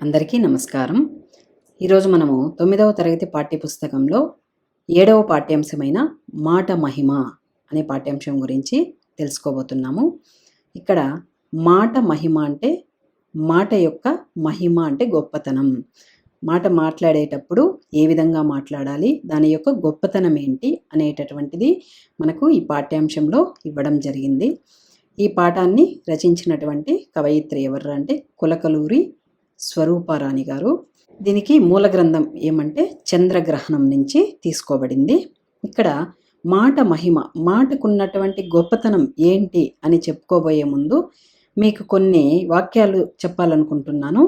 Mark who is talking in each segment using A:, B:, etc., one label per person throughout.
A: అందరికీ నమస్కారం. ఈరోజు మనము 9వ తరగతి పాఠ్యపుస్తకంలో 7వ పాఠ్యాంశమైన మాట మహిమ అనే పాఠ్యాంశం గురించి తెలుసుకోబోతున్నాము. ఇక్కడ మాట మహిమ అంటే మాట యొక్క మహిమ అంటే గొప్పతనం. మాట మాట్లాడేటప్పుడు ఏ విధంగా మాట్లాడాలి, దాని యొక్క గొప్పతనం ఏంటి అనేటటువంటిది మనకు ఈ పాఠ్యాంశంలో ఇవ్వడం జరిగింది. ఈ పాఠాన్ని రచించినటువంటి కవయిత్రి ఎవరు అంటే కులకలూరి స్వరూపారాణి గారు. దీనికి మూల గ్రంథం ఏమంటే చంద్రగ్రహణం నుంచి తీసుకోబడింది. ఇక్కడ మాట మహిమ, మాటకున్నటువంటి గొప్పతనం ఏంటి అని చెప్పుకోబోయే ముందు మీకు కొన్ని వాక్యాలు చెప్పాలనుకుంటున్నాను.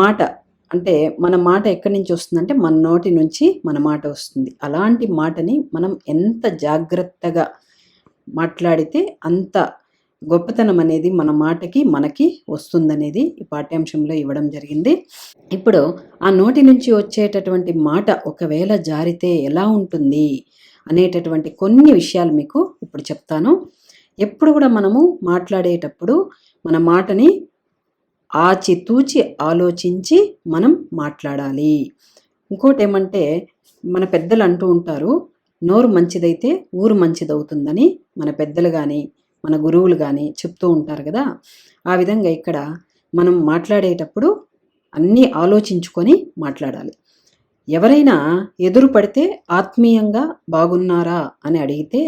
A: మాట అంటే మన మాట ఎక్కడి నుంచి వస్తుందంటే మన నోటి నుంచి మన మాట వస్తుంది. అలాంటి మాటని మనం ఎంత జాగ్రత్తగా మాట్లాడితే అంత గొప్పతనం అనేది మన మాటకి మనకి వస్తుందనేది ఈ పాఠ్యాంశంలో ఇవ్వడం జరిగింది. ఇప్పుడు ఆ నోటి నుంచి వచ్చేటటువంటి మాట ఒకవేళ జారితే ఎలా ఉంటుంది అనేటటువంటి కొన్ని విషయాలు మీకు ఇప్పుడు చెప్తాను. ఎప్పుడు కూడా మనము మాట్లాడేటప్పుడు మన మాటని ఆచితూచి ఆలోచించి మనం మాట్లాడాలి. ఇంకోటి ఏమంటే మన పెద్దలు అంటూ ఉంటారు, నోరు మంచిదైతే ఊరు మంచిదవుతుందని మన పెద్దలు కానీ మన గురువులు కానీ చెప్తూ ఉంటారు కదా. ఆ విధంగా ఇక్కడ మనం మాట్లాడేటప్పుడు అన్నీ ఆలోచించుకొని మాట్లాడాలి. ఎవరైనా ఎదురు పడితే ఆత్మీయంగా బాగున్నారా అని అడిగితే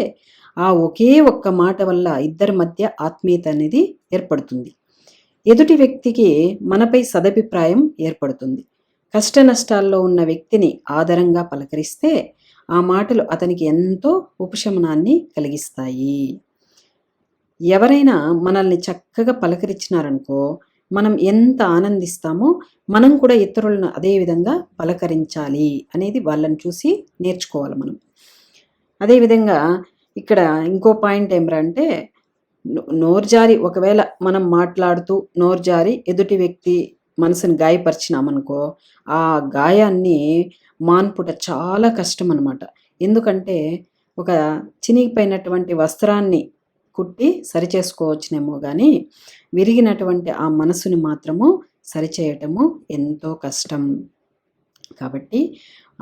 A: ఆ ఒకే ఒక్క మాట వల్ల ఇద్దరి మధ్య ఆత్మీయత అనేది ఏర్పడుతుంది. ఎదుటి వ్యక్తికి మనపై సదభిప్రాయం ఏర్పడుతుంది. కష్ట నష్టాల్లో ఉన్న వ్యక్తిని ఆదరంగా పలకరిస్తే ఆ మాటలు అతనికి ఎంతో ఉపశమనాన్ని కలిగిస్తాయి. ఎవరైనా మనల్ని చక్కగా పలకరించినారనుకో, మనం ఎంత ఆనందిస్తామో మనం కూడా ఇతరులను అదే విధంగా పలకరించాలి అనేది వాళ్ళని చూసి నేర్చుకోవాలి మనం. అదేవిధంగా ఇక్కడ ఇంకో పాయింట్ ఏమిరా అంటే నోరు జారి ఒకవేళ మనం మాట్లాడుతూ నోరు జారి ఎదుటి వ్యక్తి మనసుని గాయపరిచినామనుకో, ఆ గాయాన్ని మాన్పుట చాలా కష్టం అన్నమాట. ఎందుకంటే ఒక చినిగిపోయినటువంటి వస్త్రాన్ని కుట్టి సరిచేసుకోవచ్చునేమో కానీ విరిగినటువంటి ఆ మనసుని మాత్రము సరిచేయటము ఎంతో కష్టం. కాబట్టి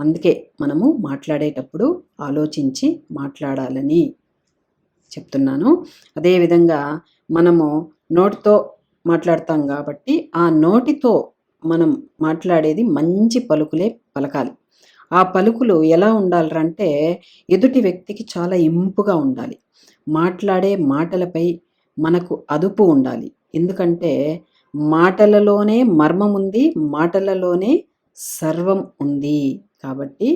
A: అందుకే మనము మాట్లాడేటప్పుడు ఆలోచించి మాట్లాడాలని చెప్తున్నాను. అదేవిధంగా మనము నోటితో మాట్లాడతాం కాబట్టి ఆ నోటితో మనం మాట్లాడేది మంచి పలుకులే పలకాలి. ఆ పలుకులు ఎలా ఉండాలంటే ఎదుటి వ్యక్తికి చాలా ఇంపుగా ఉండాలి. మాట్లాడే మాటలపై మనకు అదుపు ఉండాలి. ఎందుకంటే మాటలలోనే మర్మం ఉంది, మాటలలోనే సర్వం ఉంది. కాబట్టి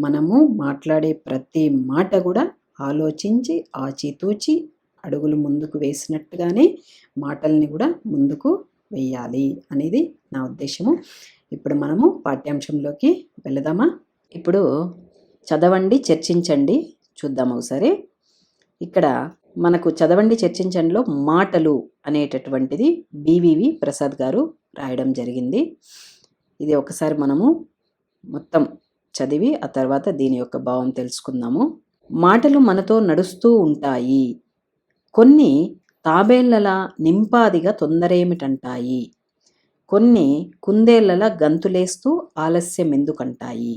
A: మనము మాట్లాడే ప్రతి మాట కూడా ఆలోచించి ఆచితూచి అడుగులు ముందుకు వేసినట్టుగానే మాటల్ని కూడా ముందుకు వేయాలి అనేది నా ఉద్దేశము. ఇప్పుడు మనము పాఠ్యాంశంలోకి వెళదామా? ఇప్పుడు చదవండి, చర్చించండి చూద్దాం ఒకసారి. ఇక్కడ మనకు చదవండి చర్చించండిలో మాటలు అనేటటువంటిది బివివి ప్రసాద్ గారు రాయడం జరిగింది. ఇది ఒకసారి మనము మొత్తం చదివి ఆ తర్వాత దీని యొక్క భావం తెలుసుకుందాము. మాటలు మనతో నడుస్తూ ఉంటాయి, కొన్ని తాబేళ్లలా నింపాదిగా తొందరేమిటంటాయి, కొన్ని కుందేళ్లలా గంతులేస్తూ ఆలస్యం ఎందుకంటాయి,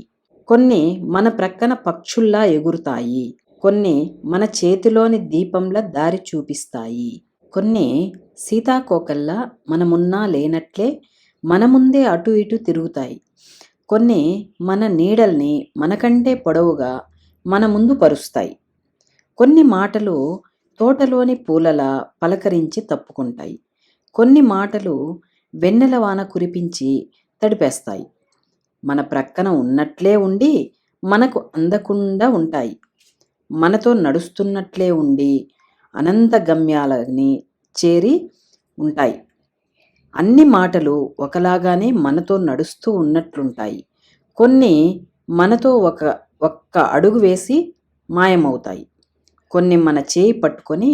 A: కొన్ని మన ప్రక్కన పక్షుల్లా ఎగురుతాయి, కొన్ని మన చేతిలోని దీపంలా దారి చూపిస్తాయి, కొన్ని సీతాకోకల్లా మనమున్నా లేనట్లే మన ముందే అటు ఇటు తిరుగుతాయి, కొన్ని మన నీడల్ని మనకంటే పొడవుగా మన ముందు పరుస్తాయి, కొన్ని మాటలు తోటలోని పూలలా పలకరించి తప్పుకుంటాయి, కొన్ని మాటలు వెన్నెల వాన కురిపించి తడిపేస్తాయి, మన ప్రక్కన ఉన్నట్లే ఉండి మనకు అందకుండా ఉంటాయి, మనతో నడుస్తున్నట్లే ఉండి అనంత గమ్యాలని చేరి ఉంటాయి, అన్ని మాటలు ఒకలాగానే మనతో నడుస్తూ ఉన్నట్లుంటాయి, కొన్ని మనతో ఒక్క అడుగు వేసి మాయమవుతాయి, కొన్ని మన చేయి పట్టుకొని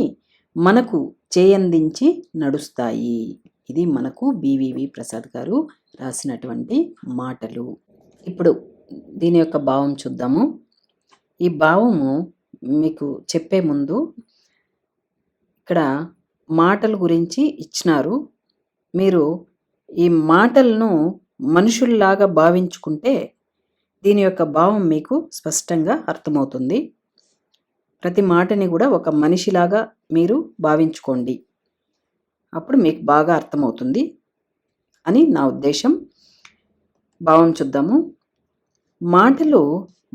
A: మనకు చేయందించి నడుస్తాయి. ఇది మనకు బివివి ప్రసాద్ గారు రాసినటువంటి మాటలు. ఇప్పుడు దీని యొక్క భావం చూద్దాము. ఈ భావము మీకు చెప్పే ముందు ఇక్కడ మాటల గురించి ఇచ్చినారు. మీరు ఈ మాటలను మనుషుల్లాగా భావించుకుంటే దీని యొక్క భావం మీకు స్పష్టంగా అర్థమవుతుంది. ప్రతి మాటని కూడా ఒక మనిషిలాగా మీరు భావించుకోండి. అప్పుడు మీకు బాగా అర్థమవుతుంది అని నా ఉద్దేశం. భావం చూద్దాము. మాటలు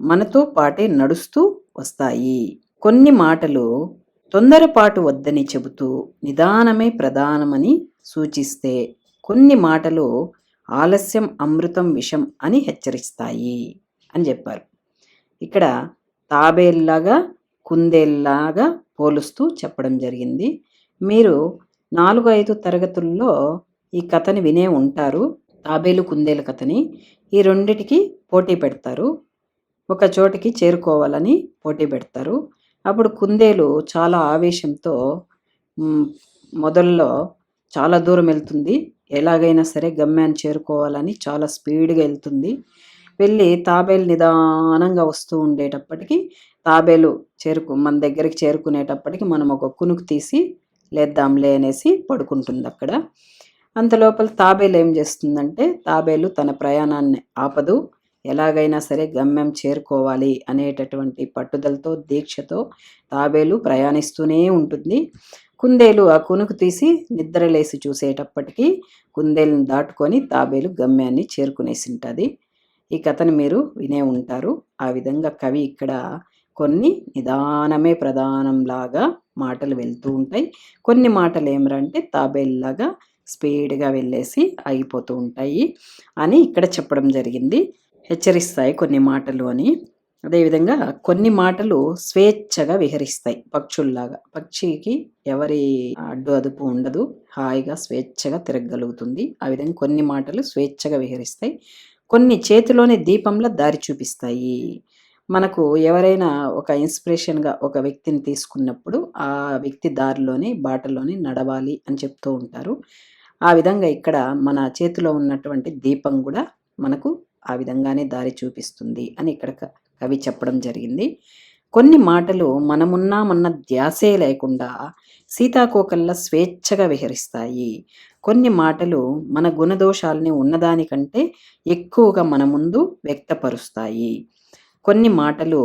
A: మనతో పాటే నడుస్తూ వస్తాయి. కొన్ని మాటలు తొందరపాటు వద్దని చెబుతూ నిదానమే ప్రధానమని సూచిస్తే, కొన్ని మాటలు ఆలస్యం అమృతం విషం అని హెచ్చరిస్తాయి అని చెప్పారు. ఇక్కడ తాబేల్లాగా కుందేల్లాగా పోలుస్తూ చెప్పడం జరిగింది. మీరు 4-5 తరగతుల్లో ఈ కథని వినే ఉంటారు. తాబేలు కుందేలు కథని. ఈ రెండిటికి పోటీ పెడతారు. ఒక చోటికి చేరుకోవాలని పోటీ పెడతారు. అప్పుడు కుందేలు చాలా ఆవేశంతో మొదల్లో చాలా దూరం వెళ్తుంది. ఎలాగైనా సరే గమ్యాన్ని చేరుకోవాలని చాలా స్పీడ్గా వెళ్తుంది. వెళ్ళి తాబేలు నిదానంగా వస్తూ ఉండేటప్పటికి తాబేలు మన దగ్గరికి చేరుకునేటప్పటికి మనం ఒక కునుకు తీసి లేద్దాంలే అనేసి పడుకుంటుంది అక్కడ. అంతలోపల తాబేలు ఏం చేస్తుందంటే, తాబేలు తన ప్రయాణాన్ని ఆపదు. ఎలాగైనా సరే గమ్యం చేరుకోవాలి అనేటటువంటి పట్టుదలతో, దీక్షతో తాబేలు ప్రయాణిస్తూనే ఉంటుంది. కుందేలు ఆ కునుకు తీసి నిద్రలేసి చూసేటప్పటికి కుందేలుని దాటుకొని తాబేలు గమ్యాన్ని చేరుకునేసి ఉంటుంది. ఈ కథను మీరు వినే ఉంటారు. ఆ విధంగా కవి ఇక్కడ కొన్ని నిదానమే ప్రధానంలాగా మాటలు వెళ్తూ ఉంటాయి. కొన్ని మాటలు ఏమరంటే తాబేలులాగా స్పీడ్గా వెళ్ళేసి ఆగిపోతూ ఉంటాయి అని ఇక్కడ చెప్పడం జరిగింది. హెచ్చరిస్తాయి కొన్ని మాటలు అని. అదేవిధంగా కొన్ని మాటలు స్వేచ్ఛగా విహరిస్తాయి పక్షుల్లాగా. పక్షికి ఎవరి అడ్డు అదుపు ఉండదు, హాయిగా స్వేచ్ఛగా తిరగగలుగుతుంది. ఆ విధంగా కొన్ని మాటలు స్వేచ్ఛగా విహరిస్తాయి. కొన్ని చేతిలోని దీపంలో దారి చూపిస్తాయి. మనకు ఎవరైనా ఒక ఇన్స్పిరేషన్గా ఒక వ్యక్తిని తీసుకున్నప్పుడు ఆ వ్యక్తి దారిలోనే బాటలోనే నడవాలి అని చెప్తూ ఉంటారు. ఆ విధంగా ఇక్కడ మన చేతిలో ఉన్నటువంటి దీపం కూడా మనకు ఆ విధంగానే దారి చూపిస్తుంది అని ఇక్కడ కవి చెప్పడం జరిగింది. కొన్ని మాటలు మనమున్నామన్న ధ్యాసే లేకుండా సీతాకోకల్లా స్వేచ్ఛగా విహరిస్తాయి. కొన్ని మాటలు మన గుణదోషాలని ఉన్నదానికంటే ఎక్కువగా మన ముందు వ్యక్తపరుస్తాయి. కొన్ని మాటలు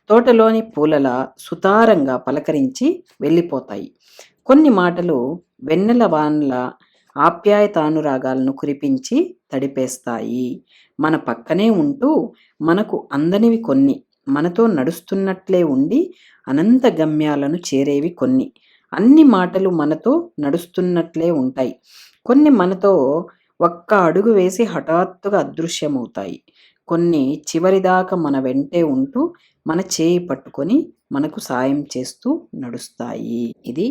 A: తోటలోని పూలలా సుతారంగా పలకరించి వెళ్ళిపోతాయి. కొన్ని మాటలు వెన్నెల వానల ఆప్యాయతానురాగాలను కురిపించి తడిపేస్తాయి. మన పక్కనే ఉంటూ మనకు అందనివి కొన్ని, మనతో నడుస్తున్నట్లే ఉండి అనంత గమ్యాలను చేరేవి కొన్ని. అన్ని మాటలు మనతో నడుస్తున్నట్లే ఉంటాయి. కొన్ని మనతో ఒక్క అడుగు వేసి హఠాత్తుగా అదృశ్యమవుతాయి. కొన్ని చివరిదాకా మన వెంటే ఉంటూ మన చేయి పట్టుకొని మనకు సాయం చేస్తూ నడుస్తాయి. ఇది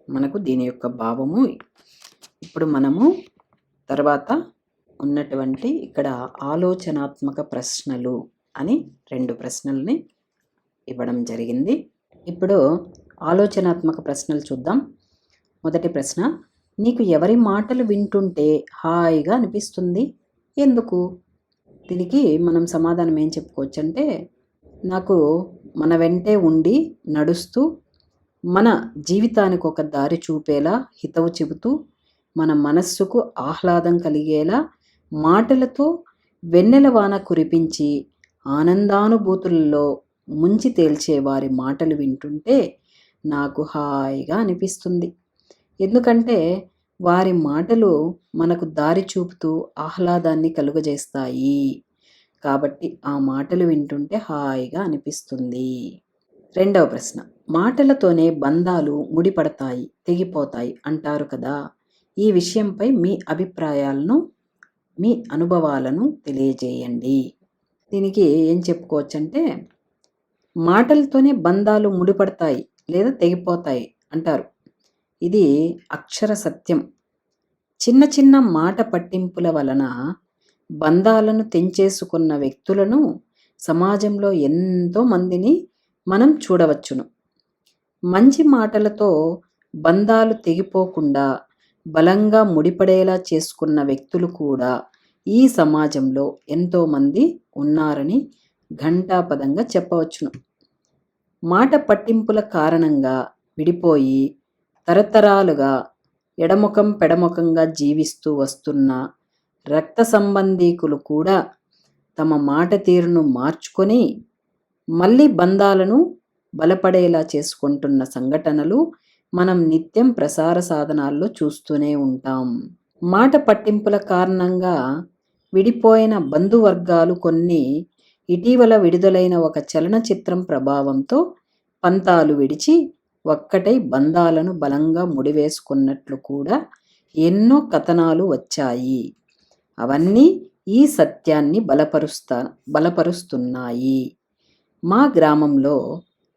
A: మనకు దీని యొక్క భావము. ఇప్పుడు మనము తర్వాత ఉన్నటువంటి ఇక్కడ ఆలోచనాత్మక ప్రశ్నలు అని 2 ప్రశ్నల్ని ఇవ్వడం జరిగింది. ఇప్పుడు ఆలోచనాత్మక ప్రశ్నలు చూద్దాం. మొదటి ప్రశ్న, నీకు ఎవరి మాటలు వింటుంటే హాయిగా అనిపిస్తుంది, ఎందుకు? దీనికి మనం సమాధానం ఏం చెప్పుకోవచ్చు అంటే, నాకు మన వెంటే ఉండి నడుస్తూ మన జీవితానికి ఒక దారి చూపేలా హితవు చెబుతూ మన మనస్సుకు ఆహ్లాదం కలిగేలా మాటలతో వెన్నెల వాన కురిపించి ఆనందానుభూతుల్లో ముంచి తేల్చే వారి మాటలు వింటుంటే నాకు హాయిగా అనిపిస్తుంది. ఎందుకంటే వారి మాటలు మనకు దారి చూపుతూ ఆహ్లాదాన్ని కలుగజేస్తాయి. కాబట్టి ఆ మాటలు వింటుంటే హాయిగా అనిపిస్తుంది. రెండవ ప్రశ్న, మాటలతోనే బంధాలు ముడిపడతాయి, తెగిపోతాయి అంటారు కదా. ఈ విషయంపై మీ అభిప్రాయాలను, మీ అనుభవాలను తెలియజేయండి. దీనికి ఏం చెప్పుకోవచ్చంటే, మాటలతోనే బంధాలు ముడిపడతాయి లేదా తెగిపోతాయి అంటారు. ఇది అక్షర సత్యం. చిన్న చిన్న మాట పట్టింపుల వలన బంధాలను తెంచేసుకున్న వ్యక్తులను సమాజంలో ఎంతో మందిని మనం చూడవచ్చును. మంచి మాటలతో బంధాలు తెగిపోకుండా బలంగా ముడిపడేలా చేసుకున్న వ్యక్తులు కూడా ఈ సమాజంలో ఎంతోమంది ఉన్నారని ఘంటాపదంగా చెప్పవచ్చును. మాట పట్టింపుల కారణంగా విడిపోయి తరతరాలుగా ఎడముఖం పెడముఖంగా జీవిస్తూ వస్తున్న రక్త సంబంధీకులు కూడా తమ మాట తీరును మార్చుకొని మళ్ళీ బంధాలను బలపడేలా చేసుకుంటున్న సంఘటనలు మనం నిత్యం ప్రసార సాధనాల్లో చూస్తూనే ఉంటాం. మాట పట్టింపుల కారణంగా విడిపోయిన బంధువర్గాలు కొన్ని ఇటీవల విడుదలైన ఒక చలనచిత్రం ప్రభావంతో పంతాలు విడిచి ఒక్కటై బంధాలను బలంగా ముడివేసుకున్నట్లు కూడా ఎన్నో కథనాలు వచ్చాయి. అవన్నీ ఈ సత్యాన్ని బలపరుస్తున్నాయి. మా గ్రామంలో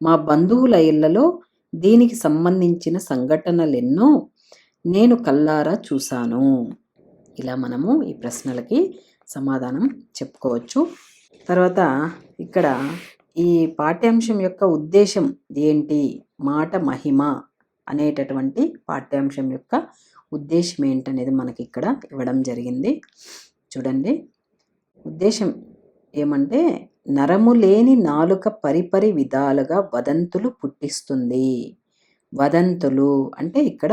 A: మా బంధువుల ఇళ్లలో దీనికి సంబంధించిన సంఘటనలెన్నో నేను కళ్ళారా చూశాను. ఇలా మనము ఈ ప్రశ్నలకి సమాధానం చెప్పుకోవచ్చు. తర్వాత ఇక్కడ ఈ పాఠ్యాంశం యొక్క ఉద్దేశం ఏంటి, మాట మహిమ అనేటటువంటి పాఠ్యాంశం యొక్క ఉద్దేశం ఏంటనేది మనకి ఇక్కడ ఇవ్వడం జరిగింది. చూడండి, ఉద్దేశం ఏమంటే నరము లేని నాలుక పరిపరి విధాలుగా వదంతులు పుట్టిస్తుంది. వదంతులు అంటే ఇక్కడ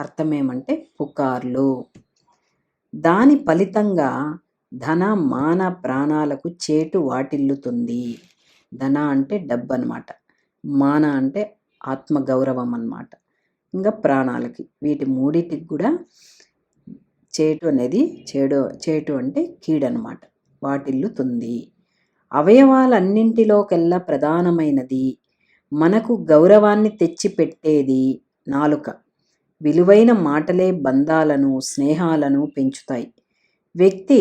A: అర్థం ఏమంటే పుకార్లు. దాని ఫలితంగా ధన మాన ప్రాణాలకు చేటు వాటిల్లుతుంది. ధన అంటే డబ్బు అన్నమాట, మాన అంటే ఆత్మగౌరవం అన్నమాట, ఇంకా ప్రాణాలకి, వీటి మూడిటికి కూడా చేటు అనేది చేటు అంటే కీడనమాట, వాటిల్లుతుంది. అవయవాలన్నింటిలోకెల్లా ప్రధానమైనది, మనకు గౌరవాన్ని తెచ్చిపెట్టేది నాలుక. విలువైన మాటలే బంధాలను స్నేహాలను పెంచుతాయి. వ్యక్తి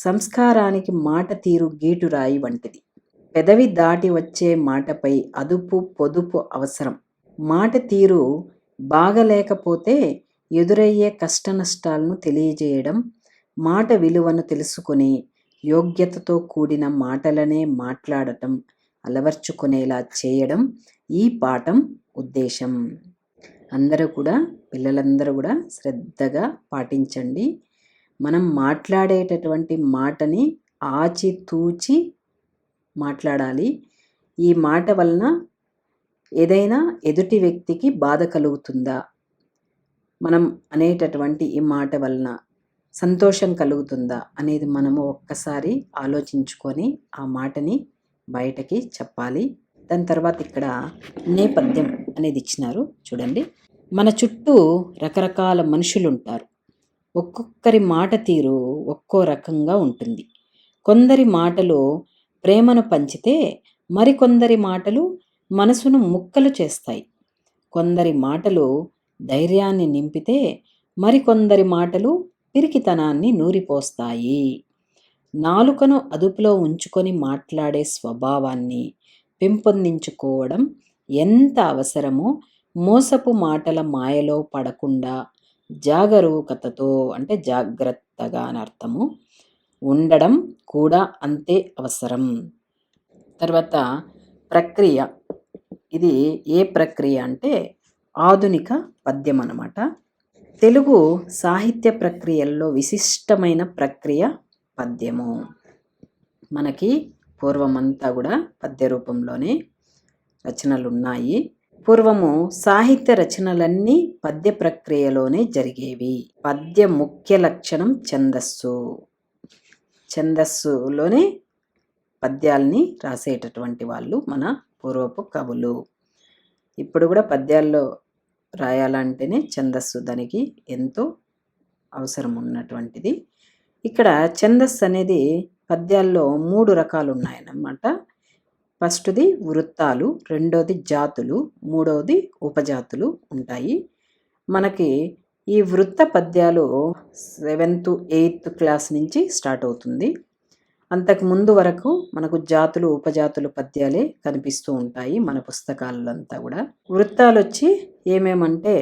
A: సంస్కారానికి మాట తీరు గీటురాయి వంటిది. పెదవి దాటి వచ్చే మాటపై అదుపు పొదుపు అవసరం. మాట తీరు బాగలేకపోతే ఎదురయ్యే కష్టనష్టాలను తెలియజేయడం, మాట విలువను తెలుసుకుని యోగ్యతతో కూడిన మాటలనే మాట్లాడటం అలవర్చుకునేలా చేయడం ఈ పాఠం ఉద్దేశం. పిల్లలందరూ కూడా శ్రద్ధగా పాటించండి. మనం మాట్లాడేటటువంటి మాటని ఆచితూచి మాట్లాడాలి. ఈ మాట వలన ఏదైనా ఎదుటి వ్యక్తికి బాధ కలుగుతుందా, మనం అనేటటువంటి ఈ మాట వలన సంతోషం కలుగుతుందా అనేది మనము ఒక్కసారి ఆలోచించుకొని ఆ మాటని బయటకి చెప్పాలి. దాని తర్వాత ఇక్కడ నేపథ్యం అనేది ఇచ్చినారు. చూడండి, మన చుట్టూ రకరకాల మనుషులు ఉంటారు. ఒక్కొక్కరి మాట తీరు ఒక్కో రకంగా ఉంటుంది. కొందరి మాటలు ప్రేమను పంచితే మరికొందరి మాటలు మనసును ముక్కలు చేస్తాయి. కొందరి మాటలు ధైర్యాన్ని నింపితే మరికొందరి మాటలు పిరికితనాన్ని నూరిపోస్తాయి. నాలుకను అదుపులో ఉంచుకొని మాట్లాడే స్వభావాన్ని పెంపొందించుకోవడం ఎంత అవసరమో మోసపు మాటల మాయలో పడకుండా జాగరూకతతో అంటే జాగ్రత్తగా అని అర్థము ఉండడం కూడా అంతే అవసరం. తర్వాత ప్రక్రియ. ఇది ఏ ప్రక్రియ అంటే ఆధునిక పద్యం అన్నమాట. తెలుగు సాహిత్య ప్రక్రియల్లో విశిష్టమైన ప్రక్రియ పద్యము. మనకి పూర్వమంతా కూడా పద్య రూపంలోనే రచనలు ఉన్నాయి. పూర్వము సాహిత్య రచనలన్నీ పద్య ప్రక్రియలోనే జరిగేవి. పద్య ముఖ్య లక్షణం ఛందస్సు. ఛందస్సులోనే పద్యాల్ని రాసేటటువంటి వాళ్ళు మన పూర్వపు కవులు. ఇప్పుడు కూడా పద్యాల్లో రాయాలంటేనే ఛందస్సు దానికి ఎంతో అవసరం ఉన్నటువంటిది. ఇక్కడ ఛందస్సు అనేది పద్యాల్లో 3 రకాలు ఉన్నాయన్నమాట. ఫస్ట్ది వృత్తాలు, రెండోది జాతులు, మూడవది ఉపజాతులు ఉంటాయి. మనకి ఈ వృత్త పద్యాలు 7th 8th క్లాస్ నుంచి స్టార్ట్ అవుతుంది. అంతకు ముందు వరకు మనకు జాతులు ఉపజాతులు పద్యాలే కనిపిస్తూ ఉంటాయి మన పుస్తకాల్లో అంతా కూడా. వృత్తాలు వచ్చి ఏమేమంటే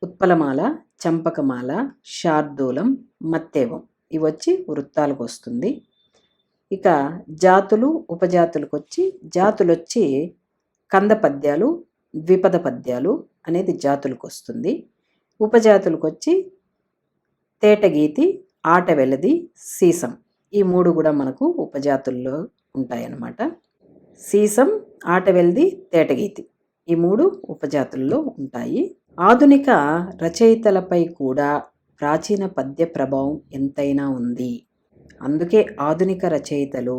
A: ఉత్పలమాల, చంపకమాల, శార్దూలం, మత్తేవం, ఇవి వచ్చి వృత్తాలకు వస్తుంది. ఇక జాతులు ఉపజాతులకు వచ్చి జాతులు వచ్చి కంద పద్యాలు, ద్విపద పద్యాలు అనేది జాతులకు వస్తుంది. ఉపజాతులకు వచ్చి తేటగీతి, ఆటవెలది, సీసం, ఈ 3 కూడా మనకు ఉపజాతుల్లో ఉంటాయన్నమాట. సీసం, ఆటవెల్ది, తేటగీతి ఈ 3 ఉపజాతుల్లో ఉంటాయి. ఆధునిక రచయితలపై కూడా ప్రాచీన పద్య ప్రభావం ఎంతైనా ఉంది. అందుకే ఆధునిక రచయితలు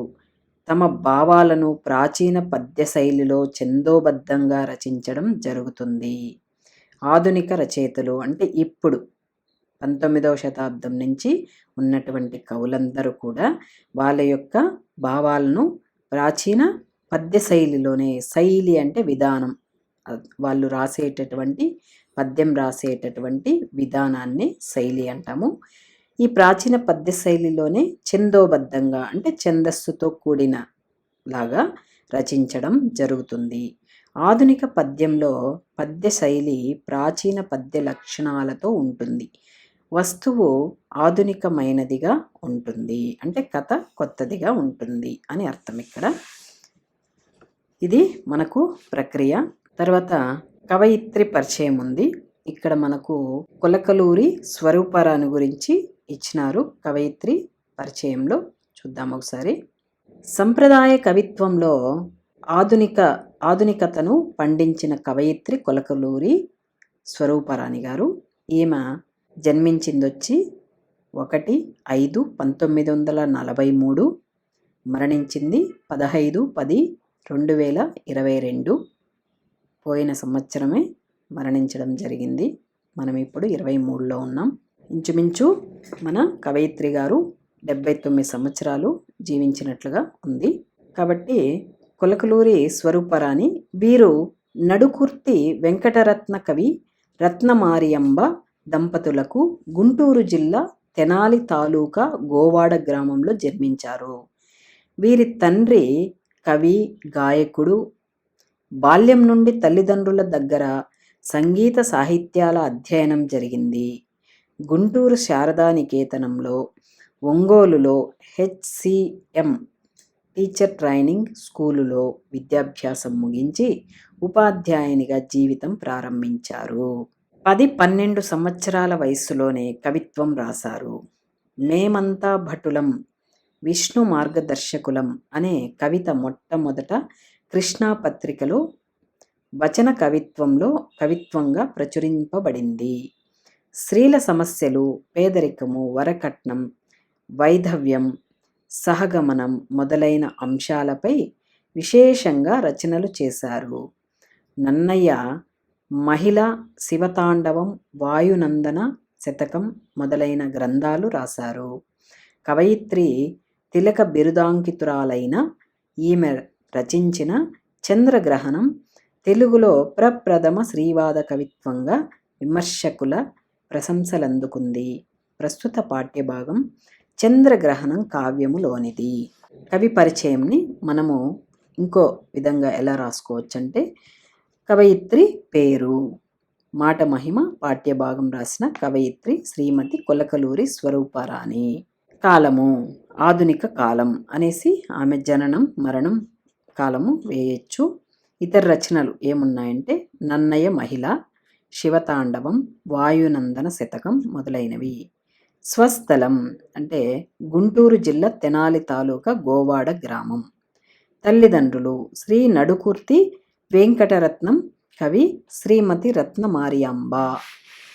A: తమ భావాలను ప్రాచీన పద్య శైలిలో ఛందోబద్ధంగా రచించడం జరుగుతుంది. ఆధునిక రచయితలు అంటే ఇప్పుడు 19వ శతాబ్దం నుంచి ఉన్నటువంటి కవులందరూ కూడా వాళ్ళ యొక్క భావాలను ప్రాచీన పద్య శైలిలోనే, శైలి అంటే విధానం, వాళ్ళు రాసేటటువంటి పద్యం రాసేటటువంటి విధానాన్ని శైలి అంటాము. ఈ ప్రాచీన పద్య శైలిలోనే ఛందోబద్ధంగా అంటే ఛందస్సుతో కూడిన లాగా రచించడం జరుగుతుంది. ఆధునిక పద్యంలో పద్య శైలి ప్రాచీన పద్య లక్షణాలతో ఉంటుంది. వస్తువు ఆధునికమైనదిగా ఉంటుంది, అంటే కథ కొత్తదిగా ఉంటుంది అని అర్థం ఇక్కడ. ఇది మనకు ప్రక్రియ. తర్వాత కవయిత్రి పరిచయం ఉంది. ఇక్కడ మనకు కొలకలూరి స్వరూపరాణి గురించి ఇచ్చినారు కవయిత్రి పరిచయంలో. చూద్దాం ఒకసారి. సంప్రదాయ కవిత్వంలో ఆధునికతను పండించిన కవయిత్రి కొలకలూరి స్వరూపరాణి గారు. ఈమె జన్మించిందొచ్చి 1/5/1943, మరణించింది 15/10/2022. పోయిన సంవత్సరమే మరణించడం జరిగింది. మనం ఇప్పుడు 23లో ఉన్నాం. ఇంచుమించు మన కవయిత్రి గారు 79 సంవత్సరాలు జీవించినట్లుగా ఉంది. కాబట్టి కొలకలూరి స్వరూపరాణి వీరు నడుకుర్తి వెంకటరత్న కవి రత్నమారియంబ దంపతులకు గుంటూరు జిల్లా తెనాలి తాలూకా గోవాడ గ్రామంలో జన్మించారు. వీరి తండ్రి కవి, గాయకుడు. బాల్యం నుండి తల్లిదండ్రుల దగ్గర సంగీత సాహిత్యాల అధ్యయనం జరిగింది. గుంటూరు శారదా నికేతనంలో, ఒంగోలులో HCM టీచర్ ట్రైనింగ్ స్కూలులో విద్యాభ్యాసం ముగించి ఉపాధ్యాయునిగా జీవితం ప్రారంభించారు. 10-12 సంవత్సరాల వయస్సులోనే కవిత్వం రాశారు. మేమంతా భటులం, విష్ణు మార్గదర్శకులం అనే కవిత మొట్టమొదట కృష్ణా పత్రికలో వచన కవిత్వంగా ప్రచురింపబడింది. స్త్రీల సమస్యలు, పేదరికము, వరకట్నం, వైధవ్యం, సహగమనం మొదలైన అంశాలపై విశేషంగా రచనలు చేశారు. నన్నయ్య మహిళ, శివతాండవం, వాయునందన శతకం మొదలైన గ్రంథాలు రాశారు. కవయిత్రి తిలక బిరుదాంకితురాలైన ఈమె రచించిన చంద్రగ్రహణం తెలుగులో ప్రప్రథమ శ్రీవాద కవిత్వంగా విమర్శకుల ప్రశంసలందుకుంది. ప్రస్తుత పాఠ్యభాగం చంద్రగ్రహణం కావ్యములోనిది. కవి పరిచయంని మనము ఇంకో విధంగా ఎలా రాసుకోవచ్చంటే, కవయిత్రి పేరు, మాట మహిమ పాఠ్యభాగం రాసిన కవయిత్రి శ్రీమతి కొలకలూరి స్వరూపరాణి. కాలము ఆధునిక కాలం అనేసి ఆమె జననం మరణం కాలము వేయచ్చు. ఇతర రచనలు ఏమున్నాయంటే నన్నయ్య మహిళ, శివతాండవం, వాయునందన శతకం మొదలైనవి. స్వస్థలం అంటే గుంటూరు జిల్లా తెనాలి తాలూకా గోవాడ గ్రామం. తల్లిదండ్రులు శ్రీ నడుకుర్తి వెంకటరత్నం కవి, శ్రీమతి రత్నమారియాంబ.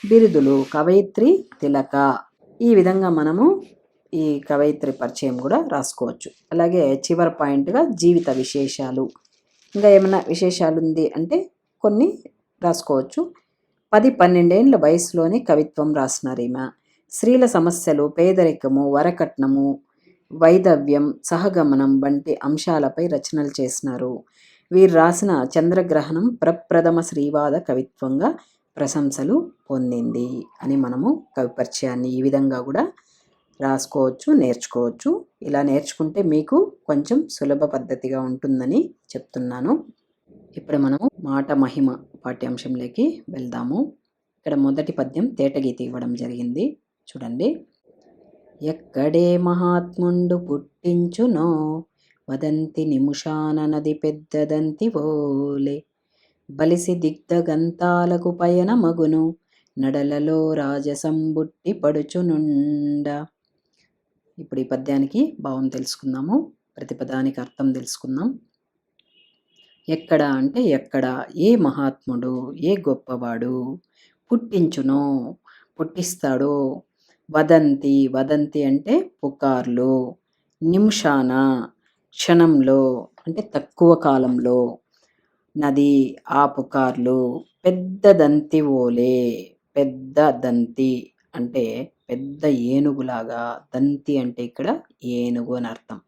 A: బిరుదులు కవయిత్రి తిలక. ఈ విధంగా మనము ఈ కవయిత్రి పరిచయం కూడా రాసుకోవచ్చు. అలాగే చివరి పాయింట్గా జీవిత విశేషాలు. ఇంకా ఏమైనా విశేషాలు ఉంది అంటే కొన్ని రాసుకోవచ్చు. 10-12 ఏళ్ళ వయసులోనే కవిత్వం రాసినారు ఈమె. స్త్రీల సమస్యలు, పేదరికము, వరకట్నము, వైధవ్యం, సహగమనం వంటి అంశాలపై రచనలు చేసినారు. వీరు రాసిన చంద్రగ్రహణం ప్రప్రథమ శ్రీవాద కవిత్వంగా ప్రశంసలు పొందింది అని మనము కవి పరిచయాన్ని ఈ విధంగా కూడా రాసుకోవచ్చు, నేర్చుకోవచ్చు. ఇలా నేర్చుకుంటే మీకు కొంచెం సులభ పద్ధతిగా ఉంటుందని చెప్తున్నాను. ఇప్పుడు మనము మాట మహిమ పాఠ్యాంశంలోకి వెళ్దాము. ఇక్కడ మొదటి పద్యం తేటగీతి ఇవ్వడం జరిగింది, చూడండి. ఎక్కడే మహాత్ముండు పుట్టించునో వదంతి నిముషాన నది పెద్దదంతి ఓలే బలిసి దిగ్ధగంతాలకు పయన మగును నడలలో రాజసంబుట్టి పడుచునుండ. ఇప్పుడు ఈ పద్యానికి భావం తెలుసుకుందాము, ప్రతి పదానికి అర్థం తెలుసుకుందాం. ఎక్కడ అంటే ఎక్కడ, ఏ మహాత్ముడు, ఏ గొప్పవాడు, పుట్టించునో పుట్టిస్తాడో, వదంతి, వదంతి అంటే పుకార్లు. నిమిషాన, క్షణంలో అంటే తక్కువ కాలంలో. నది, ఆ పుకార్లు. పెద్ద దంతి ఓలే, పెద్ద దంతి అంటే పెద్ద ఏనుగులాగా. దంతి అంటే ఇక్కడ ఏనుగు అని అర్థం.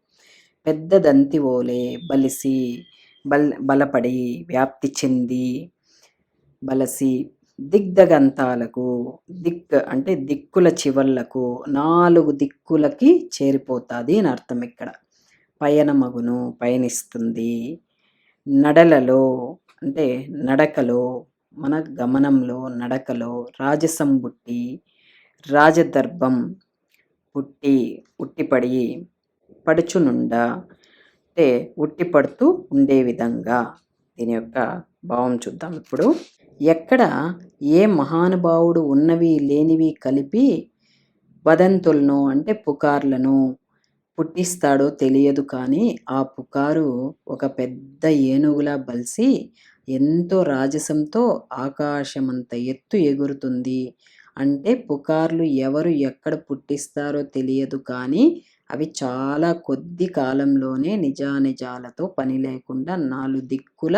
A: పెద్ద దంతి ఓలే బలిసి, బలపడి, వ్యాప్తి చెంది, బలసి. దిగ్దగంతాలకు, దిక్ అంటే దిక్కుల చివర్లకు, 4 దిక్కులకి చేరిపోతుంది అని అర్థం ఇక్కడ. పయనమగును, పయనిస్తుంది. నడలలో అంటే నడకలో, మన గమనంలో, నడకలో. రాజసం బుట్టి, రాజదర్భం పుట్టి, ఉట్టిపడి, పడుచునుండా అంటే ఉట్టిపడుతూ ఉండే విధంగా. దీని యొక్క భావం చూద్దాం ఇప్పుడు. ఎక్కడ ఏ మహానుభావుడు ఉన్నవి లేనివి కలిపి వదంతులను అంటే పుకార్లను పుట్టిస్తాడో తెలియదు, కానీ ఆ పుకారు ఒక పెద్ద ఏనుగులా బలిసి ఎంతో రాజసంతో ఆకాశమంత ఎత్తు ఎగురుతుంది. అంటే పుకార్లు ఎవరు ఎక్కడ పుట్టిస్తారో తెలియదు, కానీ అవి చాలా కొద్ది కాలంలోనే నిజానిజాలతో పని లేకుండా 4 దిక్కుల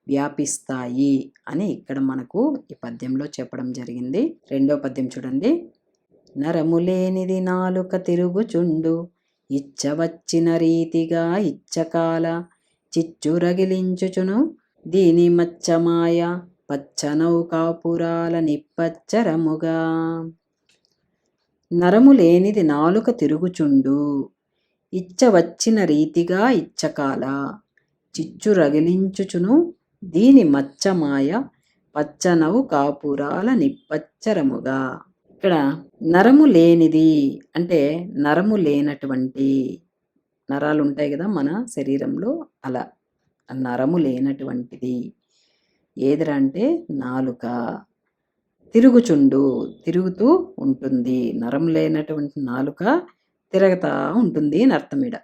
A: వ్యాపిస్తాయి అని ఇక్కడ మనకు ఈ పద్యంలో చెప్పడం జరిగింది. రెండో పద్యం చూడండి. నరములేనిది నాలుక తిరుగుచుండు, ఇచ్చవచ్చిన రీతిగా ఇచ్చకాల, చిచ్చు రగిలించుచును దీని మచ్చమాయ, పచ్చనౌకాపురాల నిప్పచ్చరముగా. నరము లేనిది నాలుక తిరుగుచుండు, ఇచ్చవచ్చిన రీతిగా ఇచ్చకాల, చిచ్చు రగిలించుచును దీని మచ్చమాయ, పచ్చనౌకాపురాల నిప్పచ్చరముగా. ఇక్కడ నరము లేనిది అంటే నరము లేనటువంటి, నరాలు ఉంటాయి కదా మన శరీరంలో, అలా నరము లేనటువంటిది ఏదిరా అంటే నాలుక. తిరుగుచుండు, తిరుగుతూ ఉంటుంది. నరం లేనటువంటి నాలుక తిరగతా ఉంటుంది అని అర్థం ఈడ.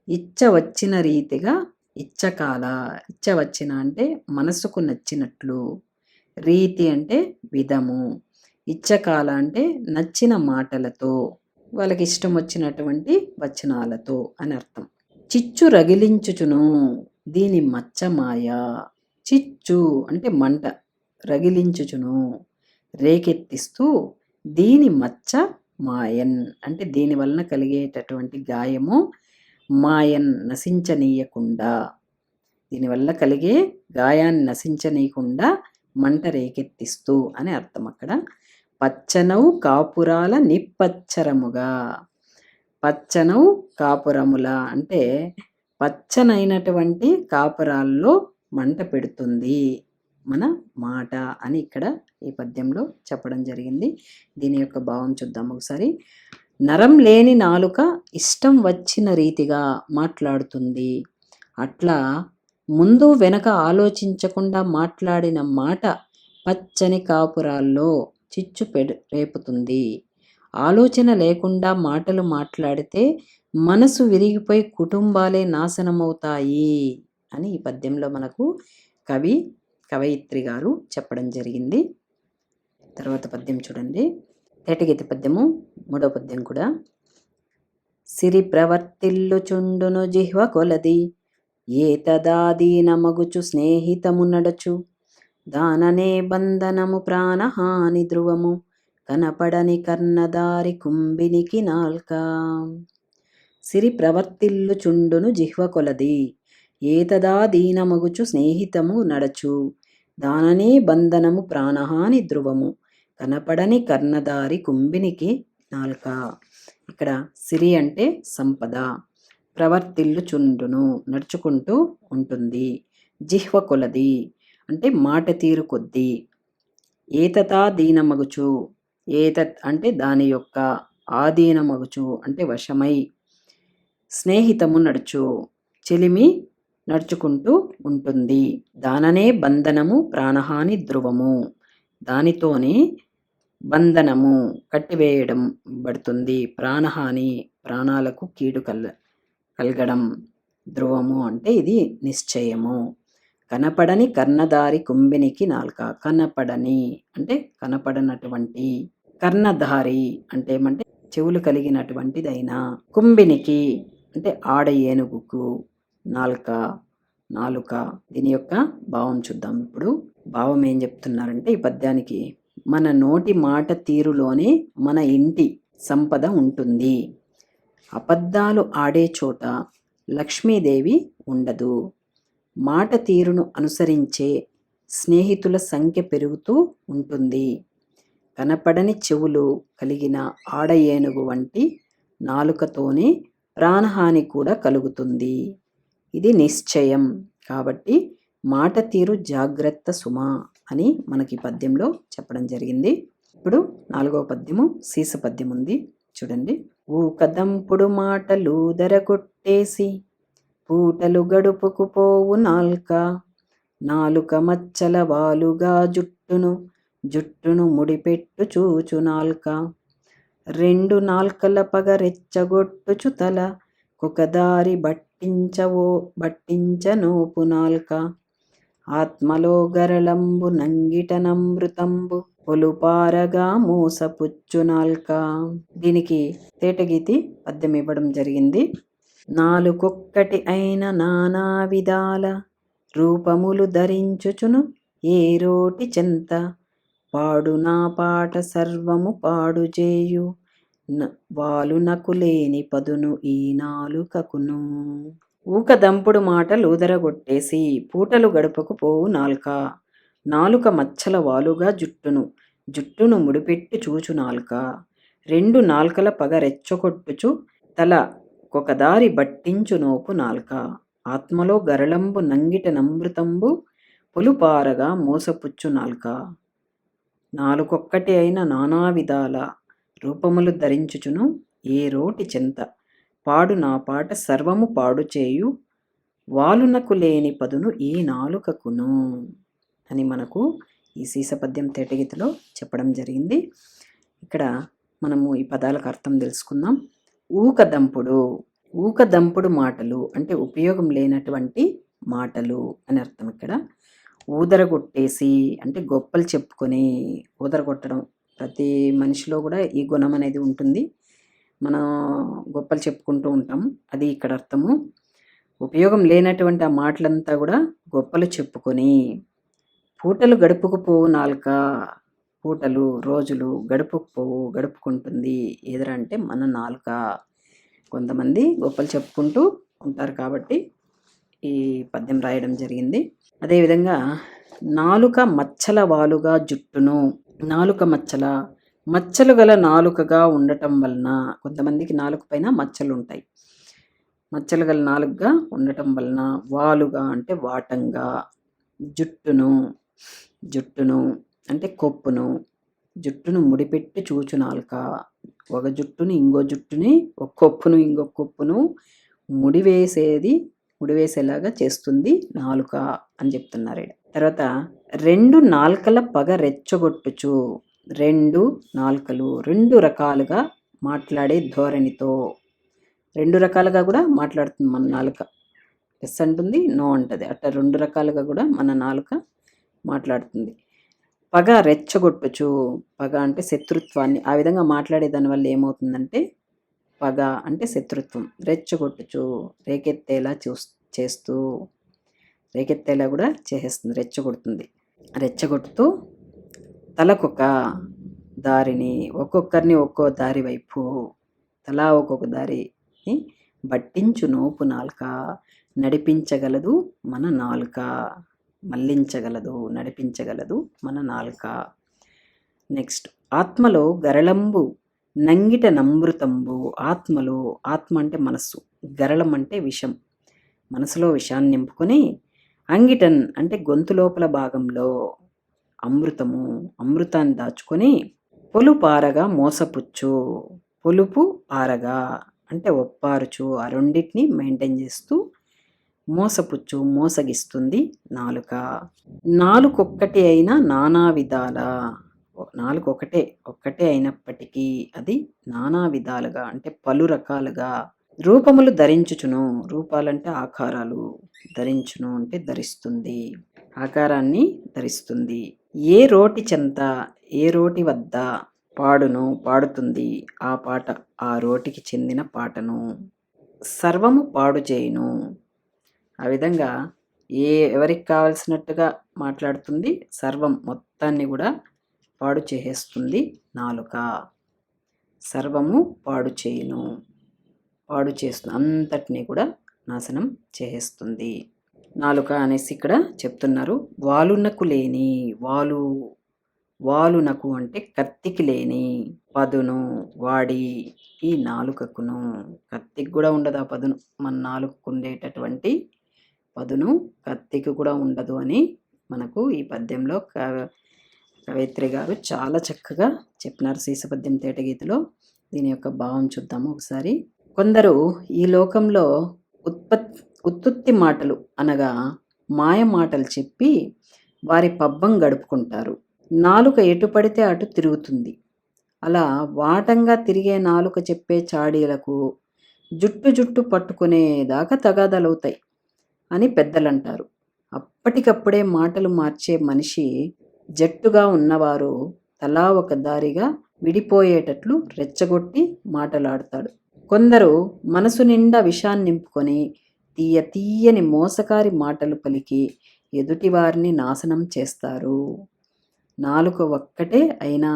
A: ఇచ్చ వచ్చిన రీతిగా ఇచ్చకాల, ఇచ్చ వచ్చిన అంటే మనసుకు నచ్చినట్లు, రీతి అంటే విధము, ఇచ్చకాల అంటే నచ్చిన మాటలతో, వాళ్ళకి ఇష్టం వచ్చినటువంటి వచనాలతో అని అర్థం. చిచ్చు రగిలించుచును దీని మచ్చమాయ. చిచ్చు అంటే మంట, రగిలించుచును రేకెత్తిస్తూ, దీని మచ్చ మాయన్ అంటే దీని వలన కలిగేటటువంటి గాయము, మాయన్ నశించనీయకుండా, దీనివల్ల కలిగే గాయాన్ని నశించనీయకుండా మంట రేకెత్తిస్తూ అని అర్థం అక్కడ. పచ్చనౌ కాపురాల నిప్పచ్చరముగా. పచ్చనౌ కాపురముల అంటే పచ్చనైనటువంటి కాపురాల్లో మంట పెడుతుంది మన మాట అని ఇక్కడ ఈ పద్యంలో చెప్పడం జరిగింది. దీని యొక్క భావం చూద్దాం ఒకసారి. నరం లేని నాలుక ఇష్టం వచ్చిన రీతిగా మాట్లాడుతుంది. అట్లా ముందు వెనక ఆలోచించకుండా మాట్లాడిన మాట పచ్చని కాపురాల్లో చిచ్చు రేపుతుంది. ఆలోచన లేకుండా మాటలు మాట్లాడితే మనసు విరిగిపోయి కుటుంబాలే నాశనమవుతాయి అని ఈ పద్యంలో మనకు కవయిత్రి గారు చెప్పడం జరిగింది. తర్వాత పద్యం చూడండి. తేటగీతి పద్యము, మూడో పద్యం కూడా. సిరి ప్రవర్తిల్లుచుండును జిహ్వ కొలది, ఏతదాదీనమగుచు స్నేహితము నడచు, దాననే బంధనము ప్రాణహాని ధ్రువము, కనపడని కర్ణదారి కుంభినికి నాల్క. సిరి ప్రవర్తిల్లుచుండును జిహ్వ కొలది, ఏతదాదీనమగుచు స్నేహితము నడచు, దాననే బంధనము ప్రాణహాని ధ్రువము, కనపడని కర్ణదారి కుంభినికి నాల్క. ఇక్కడ సిరి అంటే సంపద, ప్రవర్తిల్లుచుండును నడుచుకుంటూ ఉంటుంది, జిహ్వ కొలది అంటే మాట తీరు కొద్దీ, ఏతతాదీనమగుచు ఏతత్ అంటే దాని యొక్క, ఆదీనమగుచు అంటే వశమై, స్నేహితము నడుచు చెలిమి నడుచుకుంటూ ఉంటుంది, దాననే బంధనము ప్రాణహాని ధ్రువము దానితోనే బంధనము కట్టివేయడం పడుతుంది, ప్రాణహాని ప్రాణాలకు కీడు కలగడం, ధ్రువము అంటే ఇది నిశ్చయము. కనపడని కర్ణదారి కుంభినికి నాల్క. కనపడని అంటే కనపడనటువంటి, కర్ణధారి అంటే ఏమంటే చెవులు కలిగినటువంటిదైనా. కుంభినికి అంటే ఆడ ఏనుగుకు నాలుక. దీని యొక్క భావం చూద్దాం ఇప్పుడు. భావం ఏం చెప్తున్నారంటే ఈ పద్యానికి, మన నోటి మాట తీరులోనే మన ఇంటి సంపద ఉంటుంది. అబద్ధాలు ఆడే చోట లక్ష్మీదేవి ఉండదు. మాట తీరును అనుసరించే స్నేహితుల సంఖ్య పెరుగుతూ ఉంటుంది. కనపడని చెవులు కలిగిన ఆడ ఏనుగు వంటి నాలుకతోనే ప్రాణహాని కూడా కలుగుతుంది. ఇది నిశ్చయం. కాబట్టి మాట తీరు జాగ్రత్త సుమా అని మనకి పద్యంలో చెప్పడం జరిగింది. ఇప్పుడు 4వ పద్యము సీస పద్యం ఉంది చూడండి. ఊకదంపుడు మాటలు దరగొట్టేసి పూటలు గడుపుకు పోవు నాలుక మచ్చల వాలుగా జుట్టును ముడిపెట్టు చూచు నాల్క. 2 నాల్కల పగ రెచ్చగొట్టుచు తల కొకదారి బట్టించనోపు నాల్క. ఆత్మలో గరళంబు నంగిట నమృతంబు పొలుపారగా మోసపుచ్చు నాల్క. దీనికి తేటగీతి పద్యం ఇవ్వడం జరిగింది. నాలుకొక్కటి అయిన నానా విధాల రూపములు ధరించుచును ఏ రోటి చెంత. పాడు నా పాట సర్వము పాడు చేయు వాలునకు లేని పదును ఈ నాలుకకును. ఊకదంపుడు మాటలు ఊదరగొట్టేసి పూటలు గడుపకు పోవు నాలుక మచ్చల వాలుగా జుట్టును ముడిపెట్టి చూచు నాల్క. 2 నాల్కల పగ రెచ్చగొట్టుచు తల కొకదారి బట్టించు నోపు నాల్క. ఆత్మలో గరళంబు నంగిట నమృతంబు పొలుపారగా మోసపుచ్చు నాల్క. నాలుకొక్కటి అయిన నానా విధాల రూపములు ధరించుచును ఏ రోటి చెంత. పాడు నా పాట సర్వము పాడు చేయు వాలునకు లేని పదును ఈ నాలుకకును అని మనకు ఈ సీసపద్యం తేటగీతిలో చెప్పడం జరిగింది. ఇక్కడ మనము ఈ పదాలకు అర్థం తెలుసుకుందాం. ఊకదంపుడు మాటలు అంటే ఉపయోగం లేనటువంటి మాటలు అని అర్థం. ఇక్కడ ఊదరగొట్టేసి అంటే గొప్పలు చెప్పుకొని, ఊదరగొట్టడం ప్రతి మనిషిలో కూడా ఈ గుణం అనేది ఉంటుంది. మనం గొప్పలు చెప్పుకుంటూ ఉంటాం, అది ఇక్కడ అర్థము. ఉపయోగం లేనటువంటి ఆ మాటలంతా కూడా గొప్పలు చెప్పుకొని, పూటలు గడుపుకు పోవు నాలుక. పూటలు రోజులు గడుపుకుంటుంది ఏదరా అంటే మన నాలుక. కొంతమంది గొప్పలు చెప్పుకుంటూ ఉంటారు కాబట్టి ఈ పద్యం రాయడం జరిగింది. అదేవిధంగా నాలుక మచ్చల వాలుగా జుట్టును. నాలుక మచ్చలు గల నాలుకగా ఉండటం వలన, కొంతమందికి నాలుక పైన మచ్చలు ఉంటాయి. మచ్చలు గల నాలుకగా ఉండటం వలన, వాలుగా అంటే వాటంగా, జుట్టును అంటే కొప్పును, జుట్టును ముడిపెట్టి చూచు నాలుక. ఒక జుట్టుని ఇంకో జుట్టుని, ఒక కొప్పును ఇంకొక కొప్పును ముడివేసేలాగా చేస్తుంది నాలుక అని చెప్తున్నారు. తర్వాత 2 నాల్కల పగ రెచ్చగొట్టుచు. 2 నాల్కలు 2 రకాలుగా మాట్లాడే ధోరణితో, 2 రకాలుగా కూడా మాట్లాడుతుంది మన నాలుక. ఎస్ అంటుంది, నో అంటుంది. అట్లా 2 రకాలుగా కూడా మన నాలుక మాట్లాడుతుంది. పగ రెచ్చగొట్టుచు. పగ అంటే శత్రుత్వాన్ని, ఆ విధంగా మాట్లాడే దానివల్ల ఏమవుతుందంటే పగ అంటే శత్రుత్వం. రెచ్చగొట్టుచు రేకెత్తేలా చేస్తూ, రేకెత్తేలా కూడా చేసేస్తుంది, రెచ్చగొడుతుంది. రెచ్చగొడుతూ తలకొక దారిని, ఒక్కొక్కరిని ఒక్కో దారి వైపు, తలా ఒక్కొక్క దారిని బట్టించు నోపు నాలుక. నడిపించగలదు మన నాలుక, మళ్ళించగలదు, నడిపించగలదు మన నాలుక. నెక్స్ట్, ఆత్మలో గరళంబు నంగిట నమృతంబు. ఆత్మ అంటే మనస్సు, గరళం అంటే విషం, మనసులో విషాన్ని నింపుకొని, అంగిటన్ అంటే గొంతు లోపల భాగంలో అమృతాన్ని దాచుకొని, పొలుపారగా మోసపుచ్చు. పొలుపు పారగా అంటే ఒప్పారుచు, ఆ రెండింటిని మెయింటైన్ చేస్తూ మోసగిస్తుంది నాలుక. నాలుకొక్కటి అయినా నానా విధాల. నాలుగు ఒక్కటే అయినప్పటికీ అది నానా విధాలుగా అంటే పలు రకాలుగా. రూపములు ధరించుచును. రూపాలంటే ఆకారాలు, ధరించును అంటే ధరిస్తుంది, ఆకారాన్ని ధరిస్తుంది. ఏ రోటి చెంత, ఏ రోటి వద్ద పాడుతుంది ఆ పాట, ఆ రోటికి చెందిన పాటను. సర్వము పాడు చేయును. ఆ విధంగా ఎవరికి కావాల్సినట్టుగా మాట్లాడుతుంది. సర్వం మొత్తాన్ని కూడా పాడు చేసేస్తుంది నాలుక. సర్వము పాడు చేయును. పాడు చేస్తుంది, అంతటినీ కూడా నాశనం చేసేస్తుంది నాలుక అనేసి ఇక్కడ చెప్తున్నారు. వాలునకు లేని, వాలునకు అంటే కత్తికి లేని పదును వాడి ఈ నాలుకకును. కత్తికి కూడా ఉండదు ఆ పదును. మన నాలుకకు ఉండేటటువంటి పదును కత్తికి కూడా ఉండదు అని మనకు ఈ పద్యంలో కవయిత్రి గారు చాలా చక్కగా చెప్పినారు. సీసపద్యం తేటగీతిలో. దీని యొక్క భావం చూద్దాము ఒకసారి. కొందరు ఈ లోకంలో ఉత్తుత్తి మాటలు అనగా మాయ మాటలు చెప్పి వారి పబ్బం గడుపుకుంటారు. నాలుక ఎటు పడితే అటు తిరుగుతుంది. అలా వాటంగా తిరిగే నాలుక చెప్పే చాడీలకు జుట్టు పట్టుకునేదాకా తగాదాలవుతాయి అని పెద్దలంటారు. అప్పటికప్పుడే మాటలు మార్చే మనిషి జట్టుగా ఉన్నవారు తలా ఒక దారిగా విడిపోయేటట్లు రెచ్చగొట్టి మాటలాడతాడు. కొందరు మనసు నిండా విషాన్ని నింపుకొని తీయని మోసకారి మాటలు పలికి ఎదుటివారిని నాశనం చేస్తారు. నాలుక ఒక్కటే అయినా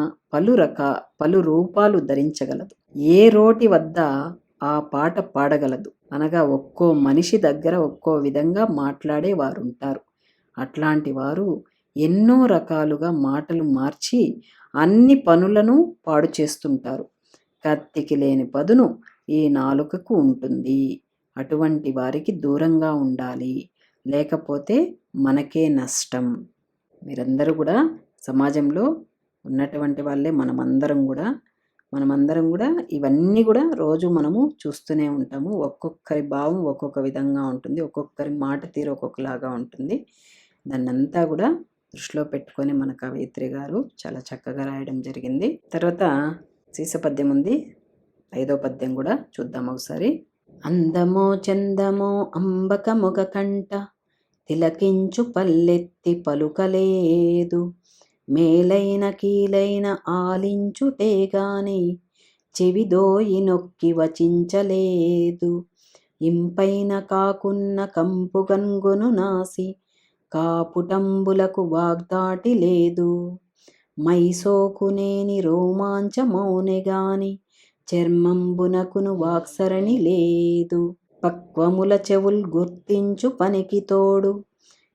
A: పలు రూపాలు ధరించగలదు. ఏ రోటి వద్ద ఆ పాట పాడగలదు అనగా ఒక్కో మనిషి దగ్గర ఒక్కో విధంగా మాట్లాడే వారు ఉంటారు. అట్లాంటి వారు ఎన్నో రకాలుగా మాటలు మార్చి అన్ని పనులను పాడు చేస్తుంటారు. కత్తికి లేని పదును ఈ నాలుకకు ఉంటుంది. అటువంటి వారికి దూరంగా ఉండాలి, లేకపోతే మనకే నష్టం. మీరందరూ కూడా సమాజంలో ఉన్నటువంటి వాళ్ళే. మనమందరం కూడా ఇవన్నీ కూడా రోజు మనము చూస్తూనే ఉంటాము. ఒక్కొక్కరి భావం ఒక్కొక్క విధంగా ఉంటుంది, ఒక్కొక్కరి మాట తీరు ఒక్కొక్కలాగా ఉంటుంది. దాన్నంతా కూడా దృష్టిలో పెట్టుకొని మన కవయిత్రి గారు చాలా చక్కగా రాయడం జరిగింది. తర్వాత సీసపద్యం ఉంది, 5వ పద్యం కూడా చూద్దాం ఒకసారి. అందమో చందమో అంబక మొగ కంట, తిలకించు పల్లెత్తి పలుకలేదు. మేలైన కీలైన ఆలించుటే గాని, చెవిదోయి నొక్కి వచించలేదు. ఇంపైన కాకున్న కంపు గన్గొను నాసి, కాపుటంబులకు వాగ్దాటి లేదు. మైసోకునేని రోమాంచమౌనె గాని, చర్మంబునకును వాక్సరణి లేదు. పక్వముల చెవుల్ గుర్తించు పనికి తోడు,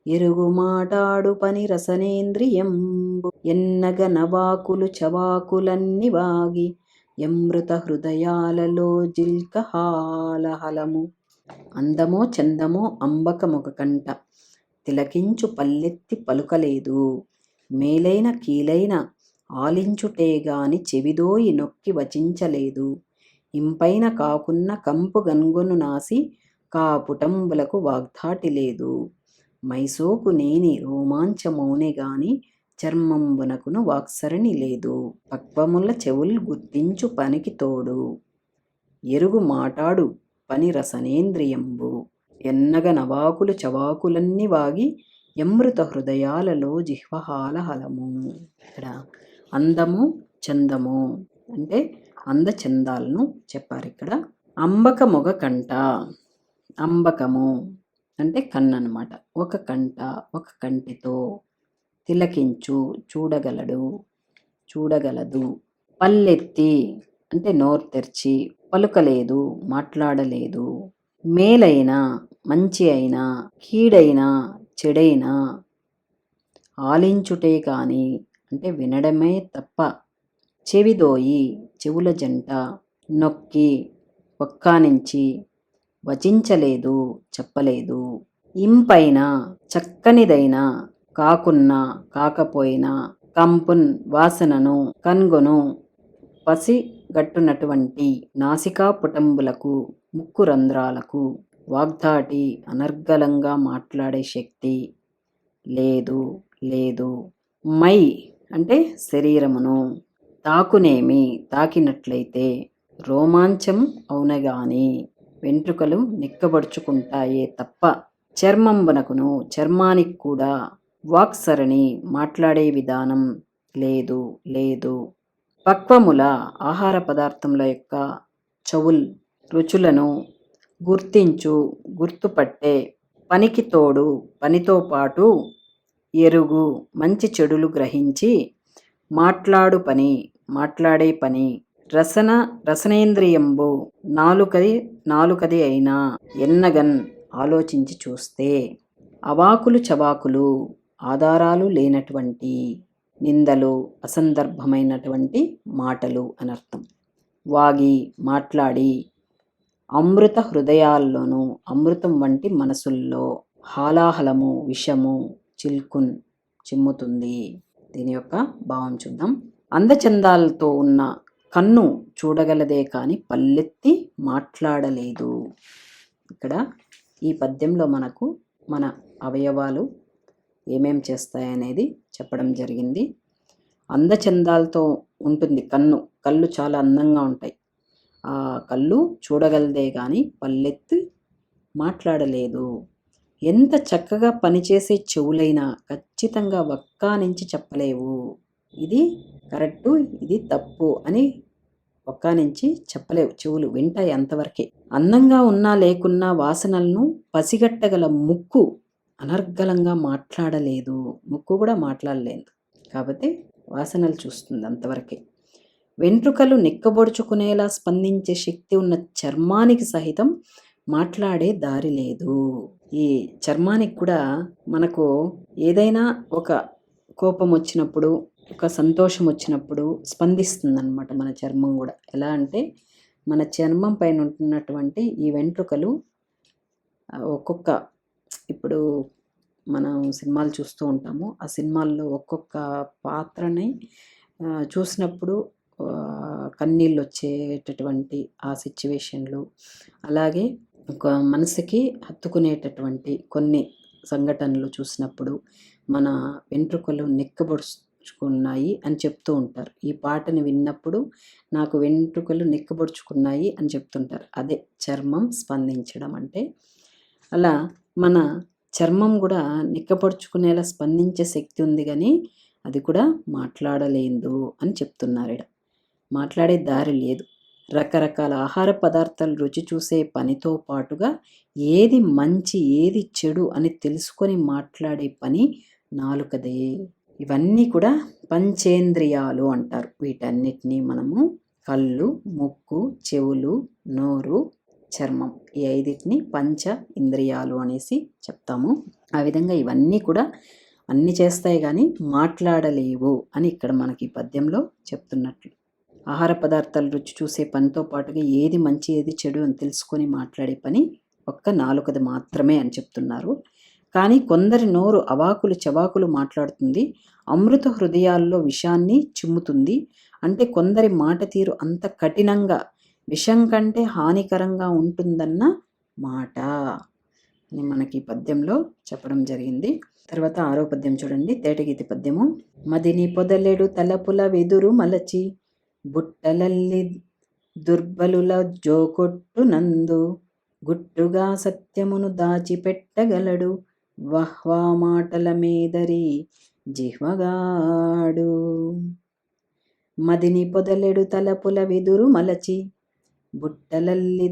A: ఎరుగు మాటాడు పని రసనేంద్రియంబు. ఎన్నగ నవాకులు చవాకులన్ని వాగి, యమృత హృదయాలలో జిల్కహాలహలము. అందమో చందమో అంబక మొగ కంట, తిలకించు పల్లెత్తి పలుకలేదు. మేలైన కీలైన ఆలించుటే గాని, చెవిదోయి నొక్కి వచించలేదు. ఇంపైన కాకున్న కంపు గన్గొను నాసి, కాపుటంబులకు వాగ్ధాటి లేదు. మైసోకు నేని రోమాంచమౌనె గాని, చర్మంబునకును వాక్సరణి లేదు. పక్వముల చెవుల్ గుర్తించు పనికి తోడు, ఎరుగు మాటాడు పని రసనేంద్రియంబు. ఎన్నగ నవాకులు చవాకులన్ని వాగి, యమృత హృదయాలలో జిహ్వహాలహలము. ఇక్కడ అందము చందము అంటే అందచందాలను చెప్పారు ఇక్కడ. అంబక మొగ కంట, అంబకము అంటే కన్ను అన్నమాట. ఒక కంట, ఒక కంటితో. తిలకించు చూడగలదు. పల్లెత్తి అంటే నోరు తెరిచి. పలుకలేదు మాట్లాడలేదు. మేలైన మంచి అయినా, కీడైనా చెడైనా, ఆలించుటే కాని అంటే వినడమే తప్ప, చెవిదోయి చెవుల జంట, నొక్కి ఒక్కానించి, వచించలేదు చెప్పలేదు. ఇంపైన చక్కనిదైనా, కాకున్నా కాకపోయినా, కంపున్ వాసనను, కన్గొను పసిగట్టునటువంటి నాసికా పుటంబులకు, ముక్కు రంధ్రాలకు, వాగ్ధాటి అనర్గళంగా మాట్లాడే శక్తి లేదు. మై అంటే శరీరమును, తాకినట్లయితే రోమాంచం అవునగాని, వెంట్రుకలు నిక్కబడుచుకుంటాయే తప్ప, చర్మంబునకును చర్మానికి కూడా, వాక్సరణి మాట్లాడే విధానం లేదు. పక్వముల ఆహార పదార్థముల యొక్క రుచులను గుర్తించు, గుర్తుపట్టే, పనికి తోడు, పనితో పాటు ఎరుగు, మంచి చెడులు గ్రహించి మాట్లాడే పని, రసనేంద్రియంబు నాలుకది అయినా ఎన్నగన్ ఆలోచించి చూస్తే, అవాకులు చవాకులు ఆధారాలు లేనటువంటి నిందలు, అసందర్భమైనటువంటి మాటలు అనర్థం. వాగి, మాట్లాడి, అమృత హృదయాల్లోనూ, అమృతం వంటి మనసుల్లో హాలాహలము, విషము చిమ్ముతుంది. దీని యొక్క భావం చూద్దాం. అందచందాలతో ఉన్న కన్ను చూడగలదే కానీ పల్లెత్తి మాట్లాడలేదు. ఇక్కడ ఈ పద్యంలో మనకు మన అవయవాలు ఏమేం చేస్తాయనేది చెప్పడం జరిగింది. అందచందాలతో ఉంటుంది కళ్ళు చాలా అందంగా ఉంటాయి. ఆ కళ్ళు చూడగలదే కానీ పల్లెత్తి మాట్లాడలేదు. ఎంత చక్కగా పనిచేసే చెవులైనా ఖచ్చితంగా నుంచి చెప్పలేవు. ఇది కరెక్టు, ఇది తప్పు అని నుంచి చెప్పలేవు. చెవులు వింటాయి అంతవరకే. అందంగా ఉన్నా లేకున్నా వాసనలను పసిగట్టగల ముక్కు అనర్గళంగా మాట్లాడలేదు. ముక్కు కూడా మాట్లాడలేదు కాబట్టి వాసనలు చూస్తుంది అంతవరకే. వెంట్రుకలు నిక్కబొడుచుకునేలా స్పందించే శక్తి ఉన్న చర్మానికి సహితం మాట్లాడే దారి లేదు. ఈ చర్మానికి కూడా మనకు ఏదైనా ఒక కోపం వచ్చినప్పుడు, ఒక సంతోషం వచ్చినప్పుడు స్పందిస్తుంది అన్నమాట మన చర్మం కూడా. ఎలా అంటే మన చర్మం పైన ఉంటున్నటువంటి ఈ వెంట్రుకలు ఒక్కొక్క, ఇప్పుడు మనం సినిమాలు చూస్తూ ఉంటాము, ఆ సినిమాల్లో ఒక్కొక్క పాత్రని చూసినప్పుడు కన్నీళ్ళు వచ్చేటటువంటి ఆ సిచ్యువేషన్లు, అలాగే ఒక మనసుకి హత్తుకునేటటువంటి కొన్ని సంఘటనలు చూసినప్పుడు మన వెంట్రుకలు నిక్కబొడుచుకున్నాయి అని చెప్తూ ఉంటారు. ఈ పాటని విన్నప్పుడు నాకు వెంట్రుకలు నిక్కబొడుచుకున్నాయి అని చెప్తుంటారు. అదే చర్మం స్పందించడం అంటే. అలా మన చర్మం కూడా నిక్కపరుచుకునేలా స్పందించే శక్తి ఉంది, కానీ అది కూడా మాట్లాడలేదు అని చెప్తున్నారు. మాట్లాడే దారి లేదు. రకరకాల ఆహార పదార్థాలు రుచి చూసే పనితో పాటుగా ఏది మంచి, ఏది చెడు అని తెలుసుకొని మాట్లాడే పని నాలుకదే. ఇవన్నీ కూడా పంచేంద్రియాలు అంటారు. వీటన్నిటినీ మనము కళ్ళు, ముక్కు, చెవులు, నోరు, చర్మం, ఈ 5 పంచ ఇంద్రియాలు అనేసి చెప్తాము. ఆ విధంగా ఇవన్నీ కూడా అన్ని చేస్తాయి కానీ మాట్లాడలేవు అని ఇక్కడ మనకి పద్యంలో చెప్తున్నట్లు. ఆహార పదార్థాలు రుచి చూసే పనితో పాటుగా ఏది మంచి, ఏది చెడు అని తెలుసుకొని మాట్లాడే పని ఒక్క నాలుకది మాత్రమే అని చెప్తున్నారు. కానీ కొందరి నోరు అవాకులు చవాకులు మాట్లాడుతుంది, అమృత హృదయాల్లో విషాన్ని చిమ్ముతుంది. అంటే కొందరి మాట తీరు అంత కఠినంగా, విషం కంటే హానికరంగా ఉంటుందన్న మాట అని మనకి పద్యంలో చెప్పడం జరిగింది. తర్వాత 6వ పద్యం చూడండి, తేటగీతి పద్యము. మదిని పొదలెడు తలపుల వెదురు మలచి బుట్టలల్లి దుర్బలుల జోకొట్టునందు గుట్టుగా సత్యమును దాచిపెట్టగలడు వహ్వా మాటల మీదరి జిహ్వగాడు. మదిని పొదలెడు తలపుల వెదురు మలచి బుట్టలల్లి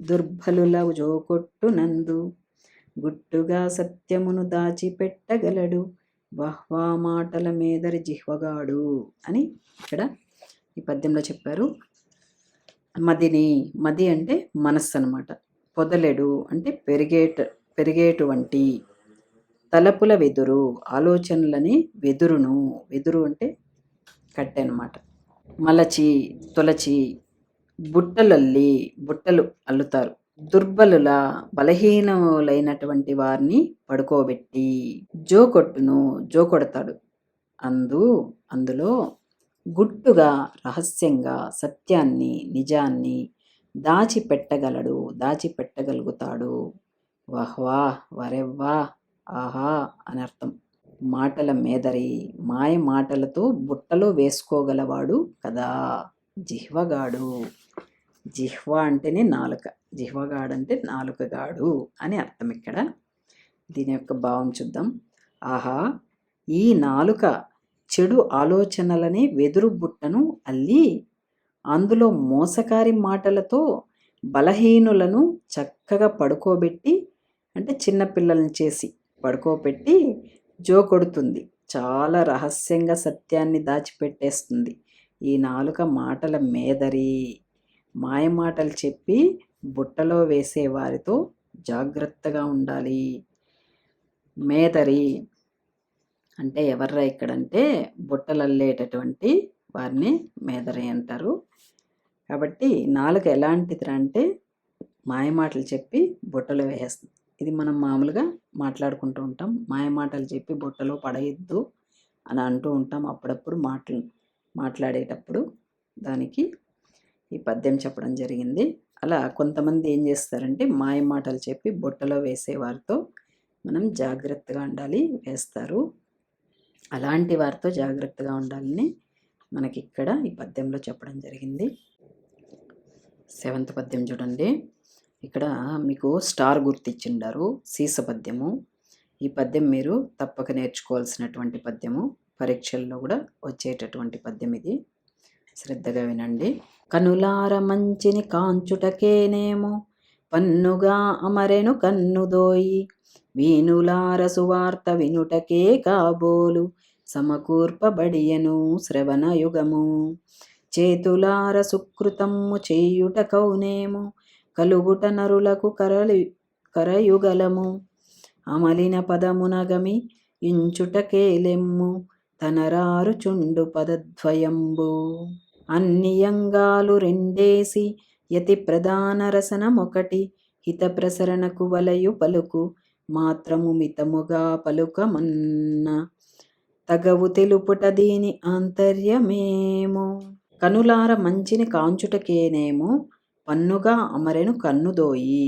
A: దుర్బలుల జోకొట్టునందు గుట్టుగా సత్యమును దాచిపెట్టగలడు వహ్వా మాటల మీదరి జిహ్వగాడు అని ఇక్కడ ఈ పద్యంలో చెప్పారు. మది అంటే మనస్సు అనమాట. పొదలెడు అంటే పెరిగేటువంటి, తలపుల వెదురు ఆలోచనలని వెదురు అంటే కట్టె అనమాట. మలచి తొలచి, బుట్టలు అల్లుతారు. దుర్బలుల బలహీనములైనటువంటి వారిని పడుకోబెట్టి, జోకొడతాడు. అందులో గుట్టుగా రహస్యంగా సత్యాన్ని, నిజాన్ని దాచిపెట్టగలుగుతాడు. వహ్వా, వరెవ్వా, ఆహా అని అర్థం. మాటల మేదరి, మాయ మాటలతో బుట్టలో వేసుకోగలవాడు కదా జిహ్వగాడు. జిహ్వ అంటేనే నాలుక, జిహ్వగాడు అంటే నాలుకగాడు అని అర్థం ఇక్కడ. దీని యొక్క భావం చూద్దాం. ఆహా, ఈ నాలుక చెడు ఆలోచనలని వెదురు బుట్టను అల్లి అందులో మోసకారి మాటలతో బలహీనులను చక్కగా పడుకోబెట్టి, అంటే చిన్నపిల్లల్ని చేసి పడుకోబెట్టి జోకొడుతుంది. చాలా రహస్యంగా సత్యాన్ని దాచిపెట్టేస్తుంది. ఈ నాలుక మాటల మేదరి. మాయమాటలు చెప్పి బుట్టలో వేసే వారితో జాగ్రత్తగా ఉండాలి. మేదరి అంటే ఎవర్రా ఇక్కడంటే బుట్టలల్లేటటువంటి వారిని మేదరి అంటారు. కాబట్టి నాలుక ఎలాంటిదిరా అంటే మాయమాటలు చెప్పి బుట్టలో వేసేస్తుంది. ఇది మనం మామూలుగా మాట్లాడుకుంటూ ఉంటాం. మాయమాటలు చెప్పి బుట్టలో పడేయద్దు అని అంటూ ఉంటాం అప్పుడప్పుడు మాట్లాడేటప్పుడు. దానికి ఈ పద్యం చెప్పడం జరిగింది. అలా కొంతమంది ఏం చేస్తారంటే మాయమాటలు చెప్పి బుట్టలో వేసేవారితో మనం జాగ్రత్తగా ఉండాలి, వేస్తారు. అలాంటి వారితో జాగ్రత్తగా ఉండాలని మనకి ఇక్కడ ఈ పద్యంలో చెప్పడం జరిగింది. 7th పద్యం చూడండి. ఇక్కడ మీకు స్టార్ గుర్తిచ్చిండారు, సీస పద్యము. ఈ పద్యం మీరు తప్పక నేర్చుకోవాల్సినటువంటి పద్యము. పరీక్షల్లో కూడా వచ్చేటటువంటి పద్యం ఇది. శ్రద్ధగా వినండి. కనులార మంచిని కాంచుటకేనేమో పన్నుగా అమరెను కన్నుదోయి, వీనులార సువార్త వినుటకే కాబోలు సమకూర్పబడియను శ్రవణ యుగము, చేతులార సుకృతము చేయుట కౌనేమో కలుగుట నరులకు కరయుగలము, అమలిన పదమునగమి ఇంచుటకేలెమ్ము తనరారు చుండు పదద్వయంబు, అన్నియంగాలు రెండేసి యతి ప్రధాన రసనమొకటి, హిత ప్రసరణకు వలయు పలుకు మాత్రము మితముగా పలుకమన్న, తగవు తెలుపుట దీని ఆంతర్యమేమో. కనులార మంచిని కాంచుటకేనేమో పన్నుగా అమరెను కన్నుదోయి,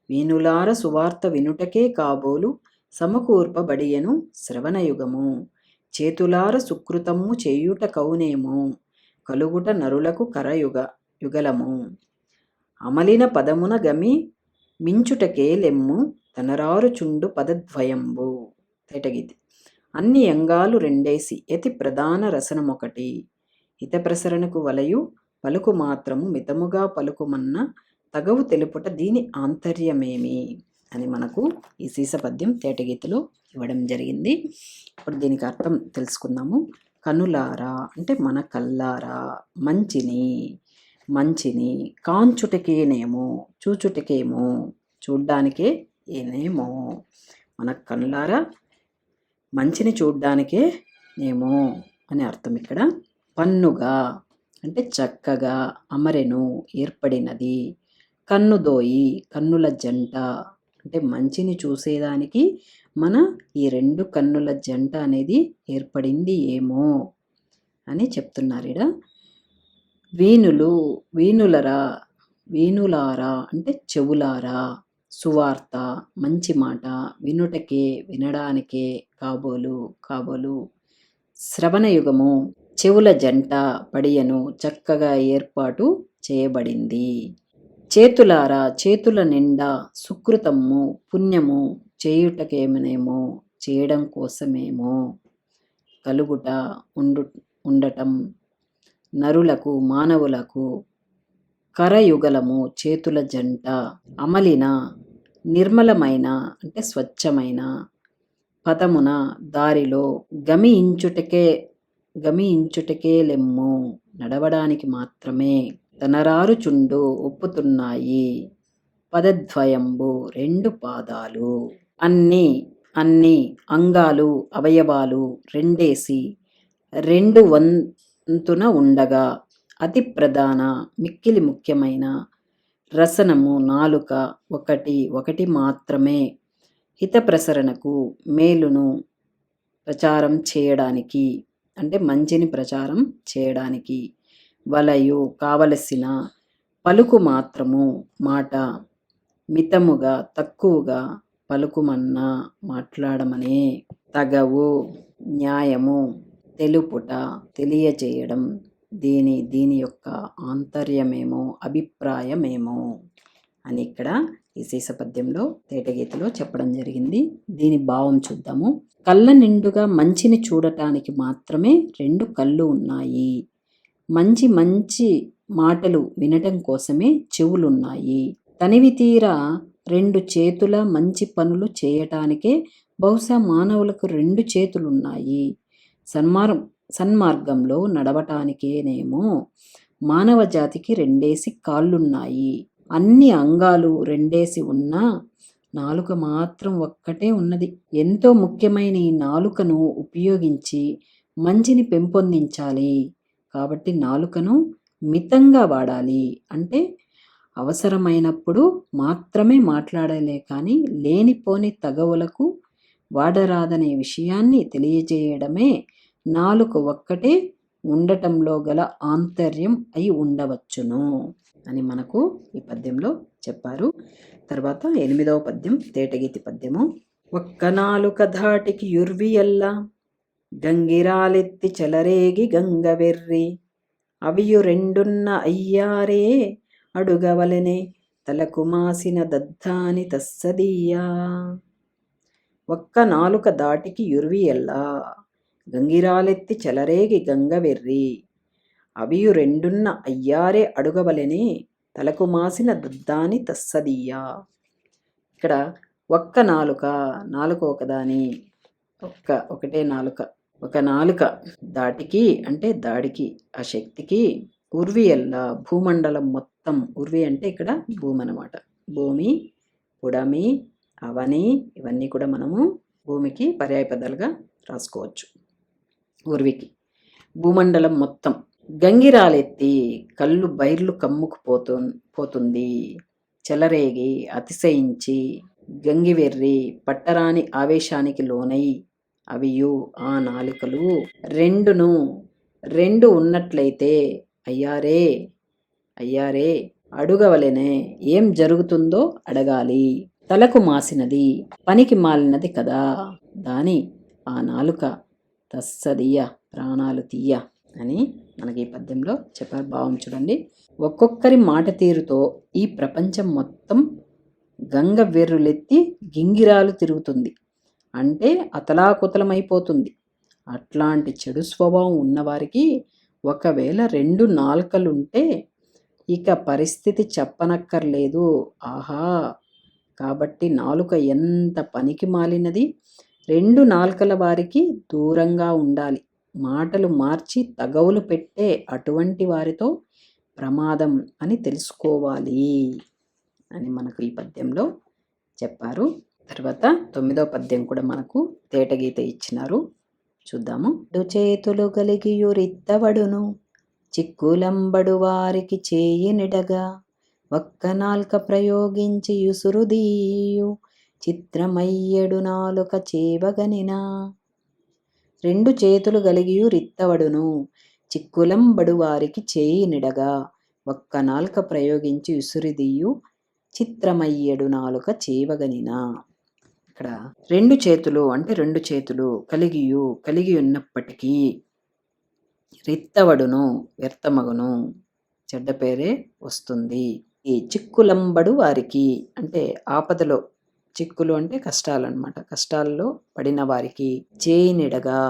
A: వీనులార సువార్త వినుటకే కాబోలు సమకూర్పబడియను శ్రవణయుగము, చేతులార సుకృతము చేయుట కౌనేమో కలుగుట నరులకు యుగలము, అమలిన పదమున గమి మించుటకే లెమ్ము తనరారు చుండు పదద్వయంబు. తేటగీతి. అన్ని అంగాలు రెండేసి యతి ప్రధాన రసనమొకటి, హిత ప్రసరణకు వలయు పలుకు మాత్రము మితముగా పలుకుమన్న, తగవు తెలుపుట దీని ఆంతర్యమేమి అని మనకు ఈ సీస పద్యం తేటగీతలో ఇవ్వడం జరిగింది. ఇప్పుడు దీనికి అర్థం తెలుసుకుందాము. కనులారా అంటే మన కల్లారా, మంచిని కాంచుటకేనేమో చూచుటకేమో చూడ్డానికే ఏనేమో, మన కనులారా మంచిని చూడ్డానికే ఏమో అని అర్థం ఇక్కడ. పన్నుగా అంటే చక్కగా, అమరెను ఏర్పడినది, కన్నుదోయి కన్నుల జంట అంటే మంచిని చూసేదానికి మన ఈ 2 కన్నుల జంట అనేది ఏర్పడింది ఏమో అని చెప్తున్నారు ఇక్కడ. వీనులారా అంటే చెవులారా, సువార్త మంచి మాట, వినడానికే కాబోలు శ్రవణ యుగము చెవుల జంట పడియను చక్కగా ఏర్పాటు చేయబడింది, చేతులారా చేతుల నిండా, సుకృతము పుణ్యము చేయుటకేమనేమో చేయడం కోసమేమో, కలుగుట ఉండటం నరులకు మానవులకు, కరయుగలము చేతుల జంట, అమలిన నిర్మలమైన అంటే స్వచ్ఛమైన, పదమున దారిలో, గమి ఇంచుటకే లెమ్ము నడవడానికి మాత్రమే, తనరారు చుండు ఒప్పుతున్నాయి, పదద్వయంబు 2 పాదాలు, అన్ని అంగాలు అవయవాలు రెండేసి 2 వంతున ఉండగా, అతి ప్రధాన మిక్కిలి ముఖ్యమైన, రసనము నాలుక ఒకటి మాత్రమే, హిత ప్రసరణకు మేలును ప్రచారం చేయడానికి అంటే మంచిని ప్రచారం చేయడానికి, వలయు కావలసిన, పలుకు మాత్రము మాట, మితముగా తక్కువగా పలుకుమన్న మాట్లాడమనే, తగవు న్యాయము తెలుపుట తెలియజేయడం, దీని యొక్క ఆంతర్యమేమో అభిప్రాయమేమో అని ఇక్కడ ఈ సీస పద్యంలో తేటగీతిలో చెప్పడం జరిగింది. దీని భావం చూద్దాము. కళ్ళ నిండుగా మంచిని చూడటానికి మాత్రమే 2 కళ్ళు ఉన్నాయి. మంచి మంచి మాటలు వినటం కోసమే చెవులున్నాయి. తనివి తీరా 2 చేతుల మంచి పనులు చేయటానికే బహుశా మానవులకు 2 చేతులున్నాయి. సన్మార్గంలో నడవటానికేనేమో మానవ జాతికి 2 కాళ్ళున్నాయి. అన్ని అంగాలు 2 ఉన్నా నాలుక మాత్రం ఒక్కటే ఉన్నది. ఎంతో ముఖ్యమైన ఈ నాలుకను ఉపయోగించి మంచిని పెంపొందించాలి. కాబట్టి నాలుకను మితంగా వాడాలి. అంటే అవసరమైనప్పుడు మాత్రమే మాట్లాడాలే కానీ లేనిపోని తగవులకు వాడరాదనే విషయాన్ని తెలియజేయడమే నాలుక ఒక్కటే ఉండటంలో గల ఆంతర్యం అయి ఉండవచ్చును అని మనకు ఈ పద్యంలో చెప్పారు. తర్వాత 8వ పద్యం తేటగీతి పద్యము. ఒక్క నాలుక ధాటికి యుర్వియల్లా గంగిరాలెత్తి చెలరేగి గంగవెర్రి అవియు 2 అయ్యారే అడుగవలెనే తలకు మాసిన దద్దాని తస్సదీయా. ఒక్క నాలుక దాటికి యుర్వియల్లా గంగిరాలెత్తి చెలరేగి గంగవెర్రి అవియు 2 అయ్యారే అడుగవలెనే తలకు మాసిన దద్దాని తస్సదీయా. ఇక్కడ ఒక్క నాలుక ఒకదాని ఒకటే నాలుక. ఒక నాలుక దాటికి అంటే దాడికి ఆ శక్తికి ఉర్వియల్లా భూమండలం మొత్తం. ఉర్వి అంటే ఇక్కడ భూమి అన్నమాట. భూమి, పుడమి, అవని ఇవన్నీ కూడా మనము భూమికి పర్యాయపదాలుగా రాసుకోవచ్చు. ఉర్వికి భూమండలం మొత్తం. గంగిరాలెత్తి కళ్ళు బైర్లు పోతుంది. చెలరేగి అతిశయించి గంగివెర్రి పట్టరాని ఆవేశానికి లోనై అవియు ఆ నాలుకలు 2 ఉన్నట్లయితే అయ్యారే అడుగవలెనే ఏం జరుగుతుందో అడగాలి. తలకు మాసినది పనికి మాలినది కదా దాని ఆ నాలుక తస్సదియ ప్రాణాలు తీయ అని మనకి ఈ పద్యంలో చెప్పారు. భావం చూడండి. ఒక్కొక్కరి మాట తీరుతో ఈ ప్రపంచం మొత్తం గంగ వెర్రులెత్తి గింగిరాలు తిరుగుతుంది. అంటే అతలాకుతలమైపోతుంది. అట్లాంటి చెడు స్వభావం ఉన్నవారికి ఒకవేళ 2 నాలుకలుంటే ఇక పరిస్థితి చెప్పనక్కర్లేదు. ఆహా! కాబట్టి నాలుక ఎంత పనికి మాలినది. 2 నాలుకల వారికి దూరంగా ఉండాలి. మాటలు మార్చి తగవులు పెట్టే అటువంటి వారితో ప్రమాదం అని తెలుసుకోవాలి అని మనకు ఈ పద్యంలో చెప్పారు. తర్వాత 9వ పద్యం కూడా మనకు తేటగీత ఇచ్చినారు. చూద్దాము. 2 చేతులు కలిగియురిత్తవడును చిక్కులంబడు వారికి చేయి నిడగా ఒక్క నాల్క ప్రయోగించి యుసురుదీయు చిత్రమయ్యడు నాలుక చేవగనినా. 2 చేతులు కలిగియు రిత్తవడును చిక్కులంబడు వారికి చేయి నిడగా ఒక్క నాల్క ప్రయోగించి యుసురుదీయు చిత్రమయ్యడు నాలుక చేవగనినా. ఇక్కడ 2 చేతులు అంటే 2 చేతులు కలిగి ఉన్నప్పటికీ రిత్తవడును వ్యర్థమగును చెడ్డ పేరే వస్తుంది. ఈ చిక్కులంబడు వారికి అంటే ఆపదలో, చిక్కులు అంటే కష్టాలు అన్నమాట. కష్టాల్లో పడిన వారికి చేయి నిడగా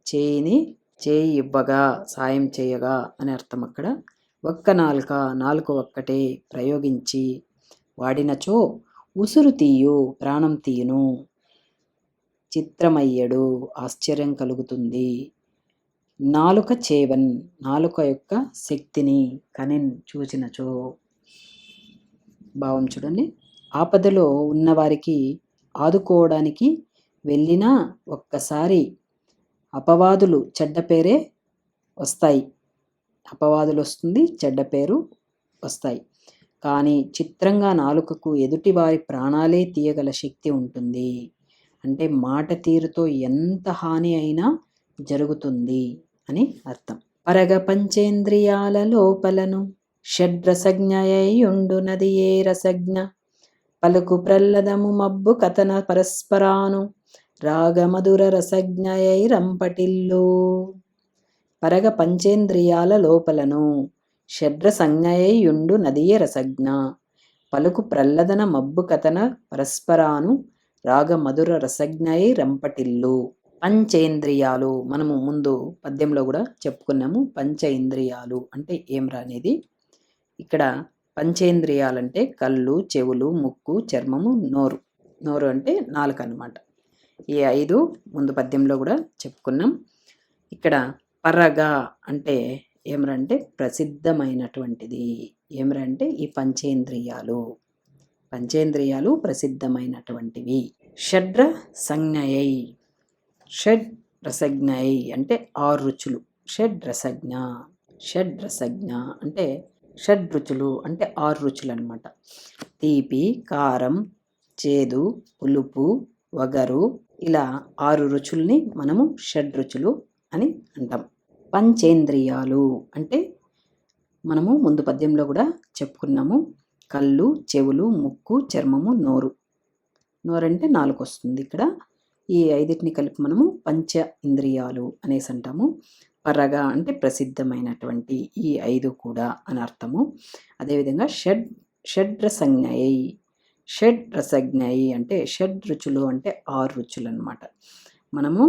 A: చేయి ఇవ్వగా సాయం చేయగా అని అర్థం. అక్కడ ఒక్క నాలుక ఒక్కటే ప్రయోగించి వాడినచో ఉసురు తీయు ప్రాణం తీయును చిత్రమయ్యడు ఆశ్చర్యం కలుగుతుంది. నాలుక చేవన్ నాలుక యొక్క శక్తిని కనిన్ చూచినచో. భావం చూడండి. ఆపదలో ఉన్నవారికి ఆదుకోవడానికి వెళ్ళినా ఒక్కసారి అపవాదులు చెడ్డ పేరే వస్తాయి. అపవాదులు వస్తుంది, చెడ్డ పేరు వస్తాయి. కానీ చిత్రంగా నాలుకకు ఎదుటి వారి ప్రాణాలే తీయగల శక్తి ఉంటుంది. అంటే మాట తీరుతో ఎంత హాని అయినా జరుగుతుంది అని అర్థం. పరగ పంచేంద్రియాల లోపలను షడ్రసజ్ఞయుండునది ఏ రసజ్ఞ పలుకు ప్రల్లదము మబ్బు కథన పరస్పరాను రాగమధుర రసజ్ఞయై రంపటిల్లు. పరగ పంచేంద్రియాల లోపలను షడ్ర సంజ్ఞయుండు నదియే రసజ్ఞ పలుకు ప్రల్లదన మబ్బు కథన పరస్పరాను రాగ మధుర రసజ్ఞై రంపటిల్లు. పంచేంద్రియాలు మనము ముందు పద్యంలో కూడా చెప్పుకున్నాము. పంచ ఇంద్రియాలు అంటే ఏమిరా అనేది. ఇక్కడ పంచేంద్రియాలంటే కళ్ళు, చెవులు, ముక్కు, చర్మము, నోరు. నోరు అంటే నాలుక అన్నమాట. ఈ 5 ముందు పద్యంలో కూడా చెప్పుకున్నాం. ఇక్కడ పరగా అంటే ఏమిరా అంటే ప్రసిద్ధమైనటువంటిది. ఏమిరా అంటే ఈ పంచేంద్రియాలు ప్రసిద్ధమైనటువంటివి. షడ్ర సంజ్ఞయై, షడ్ రసజ్ఞయై అంటే 6 రుచులు. షడ్ రసజ్ఞ అంటే షడ్ రుచులు అంటే 6 రుచులు అనమాట. తీపి, కారం, చేదు, పులుపు, వగరు, ఇలా 6 రుచుల్ని మనము షడ్ రుచులు అని అంటాం. పంచేంద్రియాలు అంటే మనము ముందు పద్యంలో కూడా చెప్పుకున్నాము. కళ్ళు, చెవులు, ముక్కు, చర్మము, నోరు. నోరంటే 4 వస్తుంది. ఇక్కడ ఈ 5టిని కలిపి మనము పంచ ఇంద్రియాలు అనేసి అంటాము. పరగా అంటే ప్రసిద్ధమైనటువంటి ఈ 5 కూడా అని అర్థము. అదేవిధంగా షడ్ రసజ్ఞై అంటే షడ్ రుచులు అంటే 6 రుచులు అనమాట. మనము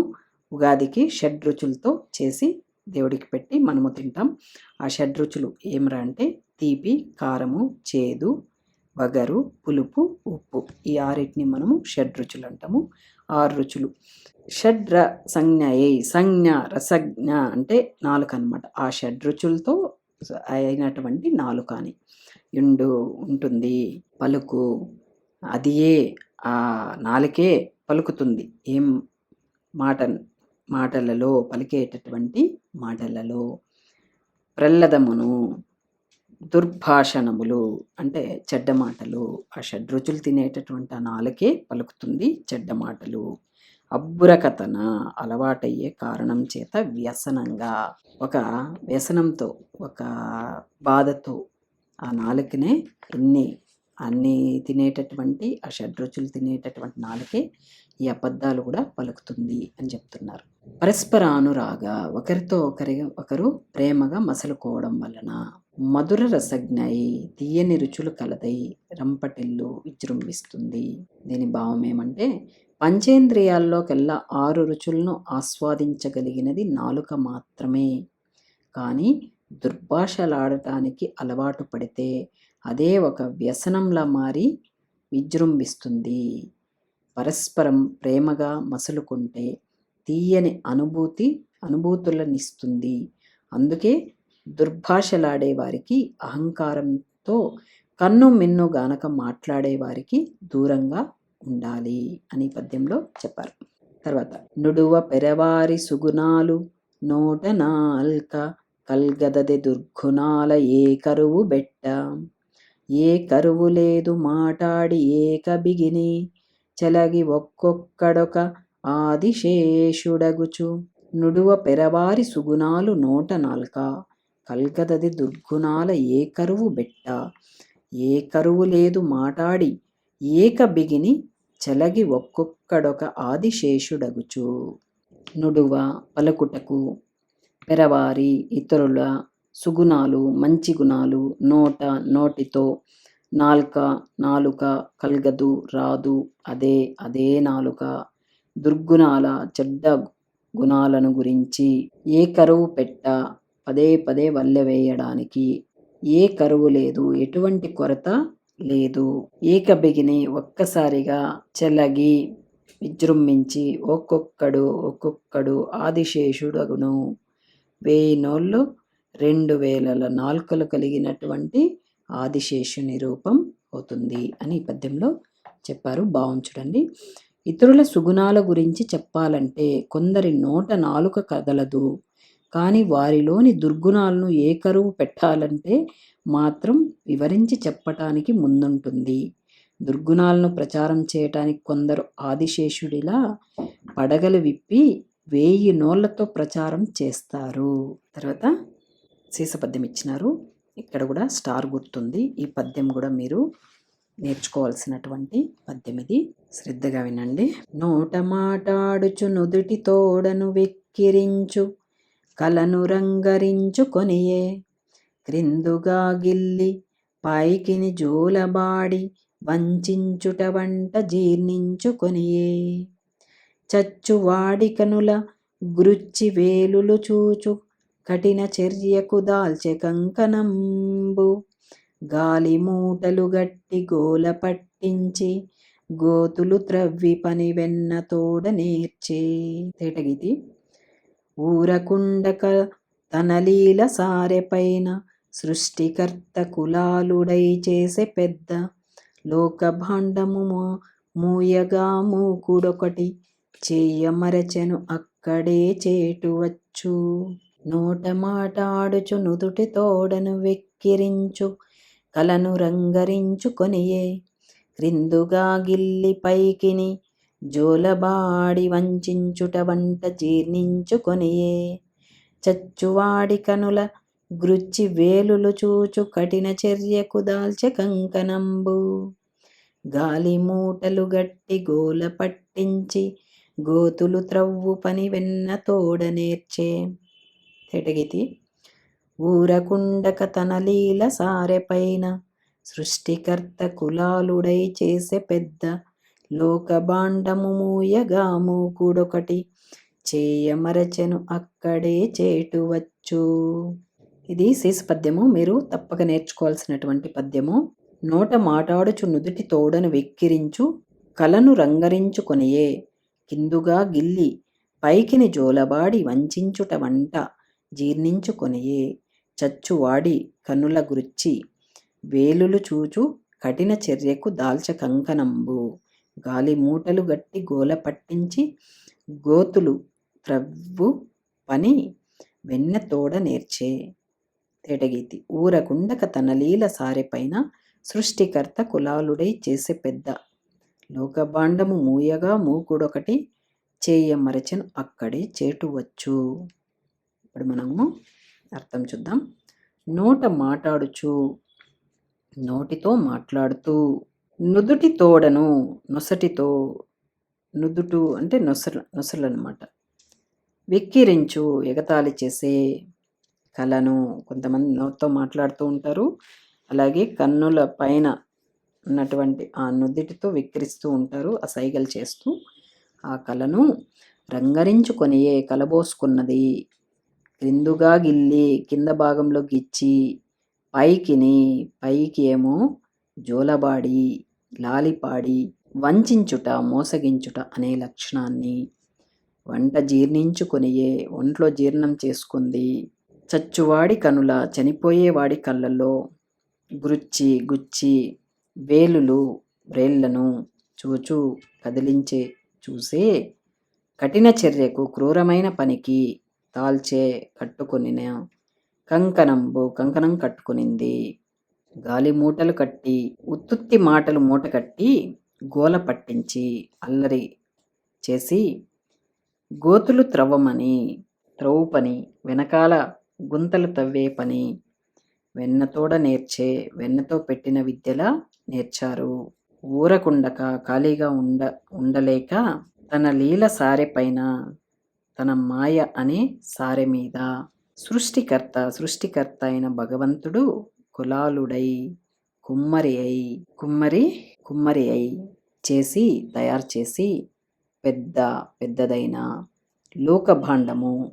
A: ఉగాదికి షడ్ రుచులతో చేసి దేవుడికి పెట్టి మనము తింటాం. ఆ షడ్ రుచులు ఏమిరా అంటే తీపి, కారము, చేదు, వగరు, పులుపు, ఉప్పు. ఈ 6టిని మనము షడ్ రుచులు అంటాము. 6 రుచులు. షడ్ర సంజ్ఞ రసజ్ఞ అంటే నాలుక అనమాట. ఆ షడ్ రుచులతో అయినటువంటి నాలుక అని ఉంటుంది. పలుకు అదియే ఆ నాలుకే పలుకుతుంది. ఏం మాటలలో పలికేటటువంటి మాటలలో. ప్రల్లదమును దుర్భాషణములు అంటే చెడ్డ మాటలు. ఆ షడ్రుచులు తినేటటువంటి ఆ నాలుకే పలుకుతుంది చెడ్డ మాటలు. అబ్బురకథన అలవాటయ్యే కారణం చేత వ్యసనంగా, ఒక వ్యసనంతో, ఒక బాధతో ఆ నాలుకనే అన్ని తినేటటువంటి ఆ షడ్రుచులు తినేటటువంటి నాలుకే ఈ అబద్ధాలు కూడా పలుకుతుంది అని చెప్తున్నారు. పరస్పరానురాగ ఒకరితో ఒకరు ప్రేమగా మసలుకోవడం వలన మధుర రసజ్ఞై తీయని రుచులు కలదై రంపటిల్లు విజృంభిస్తుంది. దీని భావం ఏమంటే పంచేంద్రియాల్లోకెల్లా 6 రుచులను ఆస్వాదించగలిగినది నాలుక మాత్రమే. కానీ దుర్భాషలాడటానికి అలవాటు పడితే అదే ఒక వ్యసనంలా మారి విజృంభిస్తుంది. పరస్పరం ప్రేమగా మసులుకుంటే తీయని అనుభూతులనిస్తుంది. అందుకే దుర్భాషలాడే వారికి, అహంకారంతో కన్ను మిన్ను గానక మాట్లాడే వారికి దూరంగా ఉండాలి అని పద్యంలో చెప్పారు. తర్వాత నుడువ పెరవారి సుగుణాలు నోట నాల్క కల్గదది దుర్గుణాల ఏ కరువు బెట్ట. ఏ కరువు లేదు మాటాడి ఏక బిగిని చెలగి ఒక్కొక్కడొక ఆదిశేషుడగుచు. నుడువ పెరవారి సుగుణాలు నోట నాల్క కల్గదది దుర్గుణాల ఏ కరువు బెట్ట. ఏ కరువు లేదు మాటాడి ఏక బిగిని చెలగి ఒక్కొక్కడొక ఆదిశేషుడగుచు. నుడువ పలుకుటకు, పెరవారి ఇతరుల, సుగుణాలు మంచి గుణాలు, నోటితో, నాలుక కల్గదు రాదు, అదే నాలుక దుర్గుణాల చెడ్డ గుణాలను గురించి. ఏ కరువు పెట్ట పదే వల్లెవేయడానికి. ఏ కరువు లేదు ఎటువంటి కొరత లేదు. ఏక బిగిని ఒక్కసారిగా చెలగి విజృంభించి ఒక్కొక్కడు ఆదిశేషుడగును. 1000 నోళ్ళు 2000 నాలుకలు కలిగినటువంటి ఆదిశేషుని రూపం అవుతుంది అని ఈ పద్యంలో చెప్పారు. బాగుంది చూడండి. ఇతరుల సుగుణాల గురించి చెప్పాలంటే కొందరి నోట నాలుక కదలదు. కానీ వారిలోని దుర్గుణాలను ఏ కరువు పెట్టాలంటే మాత్రం వివరించి చెప్పటానికి ముందుంటుంది. దుర్గుణాలను ప్రచారం చేయటానికి కొందరు ఆదిశేషుడిలా పడగలు విప్పి 1000 నోళ్లతో ప్రచారం చేస్తారు. తర్వాత సీసపద్యం ఇచ్చినారు. ఇక్కడ కూడా స్టార్ గుర్తుంది. ఈ పద్యం కూడా మీరు నేర్చుకోవాల్సినటువంటి పద్యం ఇది. శ్రద్ధగా వినండి. నోట మాటాడుచు నుదుటి తోడను వెక్కిరించు కలను రంగరించు కొనియే క్రిందుగా గిల్లి పైకిని జోలబాడి వంచుట వంట జీర్ణించుకొనియే. చచ్చువాడి కనుల గృచ్చి వేలులు చూచు కఠిన చర్యకు దాల్చె కంకణంబు. గాలి మూటలు గట్టి గోల పట్టించి గోతులు త్రవ్వి పని వెన్న తోడ నేర్చే. తేటగీతి. ఊరకుండక తన లీల సారెపైన సృష్టికర్త కులాలుడై చేసే పెద్ద. లోకభాండము మూయగా మూకుడొకటి చెయ్యమరచెను అక్కడే చేటువచ్చు. నోట మాటాడుచు నుదుటి తోడను వెక్కిరించు కలను రంగరించుకొనియే. క్రిందుగా గిల్లి పైకిని జోలబాడి వంచుట వంట జీర్ణించుకొనియే. చచ్చువాడి కనుల గృచ్చి వేలులు చూచు కఠిన చర్యకు దాల్చె కంకణంబు. గాలి మూటలు గట్టి గోల పట్టించి గోతులు త్రవ్వు పని వెన్న తోడ నేర్చే. తేటగీతి. ఊరకుండక తన లీల సారెపైన సృష్టికర్త కులాలుడై చేసే పెద్ద. లోకభాండము మూయగా మూకుడొకటి చేయమరచెను అక్కడే చేటువచ్చు. ఇది శీర్ష పద్యము. మీరు తప్పక నేర్చుకోవాల్సినటువంటి పద్యము. నోట మాటాడుచు నుదుటి తోడను వెక్కిరించు కలను రంగరించుకొనియే. కిందుగా గిల్లి పైకిని జోలబాడి వంచుట వంట జీర్ణించుకొనియే. చచ్చువాడి కనుల గృచ్చి వేలులు చూచు కఠిన చర్యకు దాల్చె కంకణంబు. గాలి మూటలు గట్టి గోల పట్టించి గోతులు త్రవ్వు పని వెన్న తోడ నేర్చే. తేటగీతి. ఊరకుండక తన లీల సారెపైన సృష్టికర్త కులాలుడై చేసే పెద్ద. లోకభాండము మూయగా మూకుడొకటి చేయమరచెను అక్కడే చేటువచ్చు. ఇప్పుడు మనము అర్థం చూద్దాం. నోట మాటాడుచు, నోటితో మాట్లాడుతూ. నుదుటి తోడను, నొసటితో. నుదుటు అంటే నొసలు అన్నమాట. వెక్కిరించు, ఎగతాళి చేసే. కలను, కొంతమంది నోటితో మాట్లాడుతూ ఉంటారు, అలాగే కన్నుల పైన ఉన్నటువంటి ఆ నుదిటితో వెక్కిరిస్తూ ఉంటారు, ఆ సైగలు చేస్తూ. ఆ కలను రంగరించుకొనియే, కలబోసుకున్నది. క్రిందుగా గిల్లి, కింద భాగంలో గిచ్చి. పైకిని, పైకి ఏమో జోలబాడి, లాలిపాడి. వంచుట, మోసగించుట అనే లక్షణాన్ని. వంట జీర్ణించుకొనియే, ఒంట్లో జీర్ణం చేసుకుంది. చచ్చువాడి కనుల, చనిపోయేవాడి కళ్ళల్లో. గృచ్చి, గుచ్చి. వేలులు, వ్రేళ్లను. చూచు, కదిలించే, చూసే. కఠిన చర్యకు, క్రూరమైన పనికి. తాల్చే, కట్టుకొనిన. కంకణంబు, కంకణం కట్టుకునింది. గాలి మూటలు కట్టి, ఉత్తుత్తి మాటలు మూట కట్టి గోల పట్టించి, అల్లరి చేసి. గోతులు త్రవ్వు పని, వెనకాల గుంతలు తవ్వే పని. వెన్నతోడ నేర్చే, వెన్నతో పెట్టిన విద్యలా నేర్చారు. ఊరకుండక, ఖాళీగా ఉండలేక తన లీల సారెపైన, తన మాయ అనే సారె మీద. సృష్టికర్త అయిన భగవంతుడు కులాలుడై, కుమ్మరి అయి చేసి, తయారు చేసి. పెద్దదైన లోకభాండము,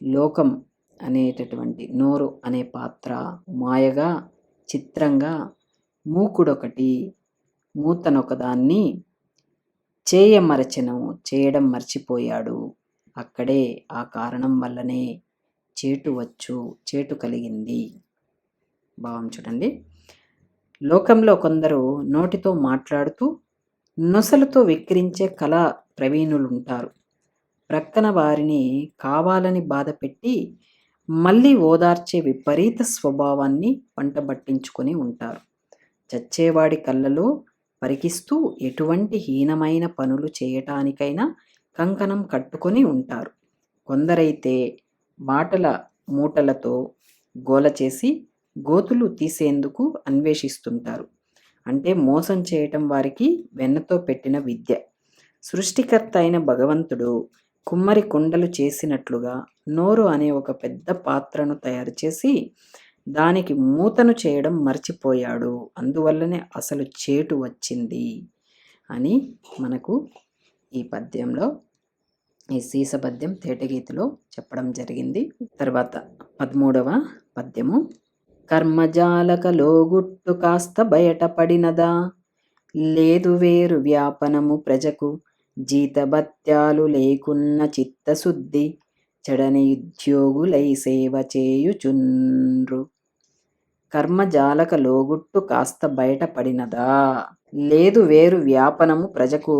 A: లోకం అనేటటువంటి నోరు అనే పాత్ర. మాయగా, చిత్రంగా. మూకుడొకటి, మూతనొకదాన్ని. చేయడం మర్చిపోయాడు. అక్కడే, ఆ కారణం వల్లనే చేటు కలిగింది. భావం చూడండి. లోకంలో కొందరు నోటితో మాట్లాడుతూ నొసలుతో వెక్కిరించే కళా ప్రవీణులుంటారు. ప్రక్కన వారిని కావాలని బాధపెట్టి మళ్ళీ ఓదార్చే విపరీత స్వభావాన్ని పంటబట్టించుకొని ఉంటారు. చచ్చేవాడి కళ్ళలో పరికిస్తూ ఎటువంటి హీనమైన పనులు చేయటానికైనా కంకణం కట్టుకొని ఉంటారు. కొందరైతే మాటల మూటలతో గోల చేసి గోతులు తీసేందుకు అన్వేషిస్తుంటారు. అంటే మోసం చేయటం వారికి వెన్నతో పెట్టిన విద్య. సృష్టికర్త అయిన భగవంతుడు కుమ్మరి కుండలు చేసినట్లుగా నోరు అనే ఒక పెద్ద పాత్రను తయారు చేసి దానికి మూతను చేయడం మర్చిపోయాడు, అందువల్లనే అసలు చేటు వచ్చింది అని మనకు ఈ పద్యంలో, ఈ సీస పద్యం తేటగీతిలో చెప్పడం జరిగింది. తర్వాత 13వ పద్యము. కర్మజాలక లోగుట్టు కాస్త బయటపడినదా, లేదు వేరు వ్యాపనము ప్రజకు, జీతభత్యాలు లేకున్న చిత్తశుద్ధి, చెడని ఉద్యోగులై సేవ చేయుచుండ్రు. కర్మజాలక లోగుట్టు కాస్త బయటపడినదా, లేదు వేరు వ్యాపనము ప్రజకు,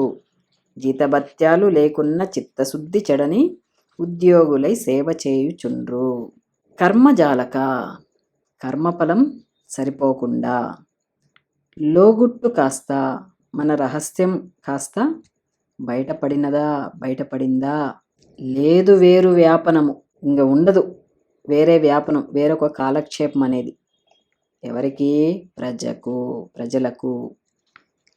A: జీతభత్యాలు లేకున్న చిత్తశుద్ధి, చెడని ఉద్యోగులై సేవ చేయుచుండ్రు. కర్మజాలక, కర్మఫలం సరిపోకుండా, లోగుట్టు కాస్త, మన రహస్యం కాస్త బయటపడినదా, బయటపడిందా, లేదు వేరు వ్యాపనము, ఇంకా ఉండదు వేరే వ్యాపనం, వేరొక కాలక్షేపం అనేది ఎవరికి, ప్రజలకు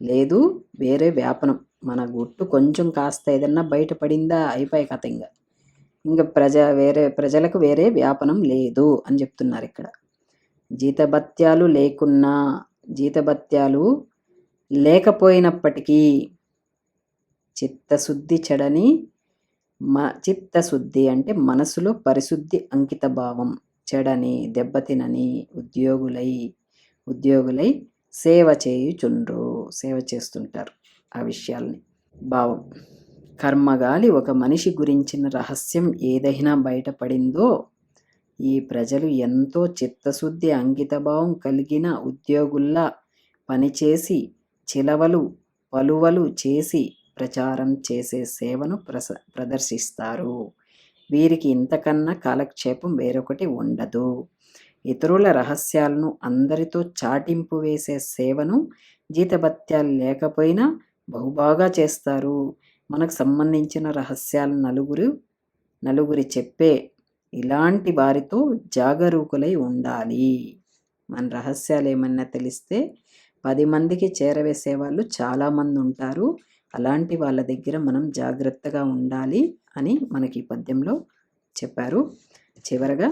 A: లేదు వేరే వ్యాపనం. మన గుట్టు కొంచెం కాస్త ఏదన్నా బయటపడిందా, అయిపోయి కథ. ఇంకా ప్రజలకు వేరే వ్యాపనం లేదు అని చెప్తున్నారు ఇక్కడ. జీతభత్యాలు లేకున్నా, జీతభత్యాలు లేకపోయినప్పటికీ, చిత్తశుద్ధి చెడని, చిత్తశుద్ధి అంటే మనసులో పరిశుద్ధి, అంకిత భావం, చెడని దెబ్బతినని ఉద్యోగులై సేవ చేయుచుండ్రు, సేవ చేస్తుంటారు ఆ విషయాల్ని. భావం. కర్మగాలి ఒక మనిషి గురించిన రహస్యం ఏదైనా బయటపడిందో, ఈ ప్రజలు ఎంతో చిత్తశుద్ధి, అంకితభావం కలిగిన ఉద్యోగుల్లా పనిచేసి, చిలవలు పలువలు చేసి ప్రచారం చేసే సేవను ప్రదర్శిస్తారు. వీరికి ఇంతకన్నా కాలక్షేపం వేరొకటి ఉండదు. ఇతరుల రహస్యాలను అందరితో చాటింపు వేసే సేవను జీతభత్యాలు లేకపోయినా బహుబాగా చేస్తారు. మనకు సంబంధించిన రహస్యాలు నలుగురి చెప్పే ఇలాంటి వారితో జాగరూకులై ఉండాలి. మన రహస్యాలు ఏమన్నా తెలిస్తే 10 మందికి చేరవేసే వాళ్ళు చాలామంది ఉంటారు. అలాంటి వాళ్ళ దగ్గర మనం జాగ్రత్తగా ఉండాలి అని మనకి ఈ పద్యంలో చెప్పారు. చివరగా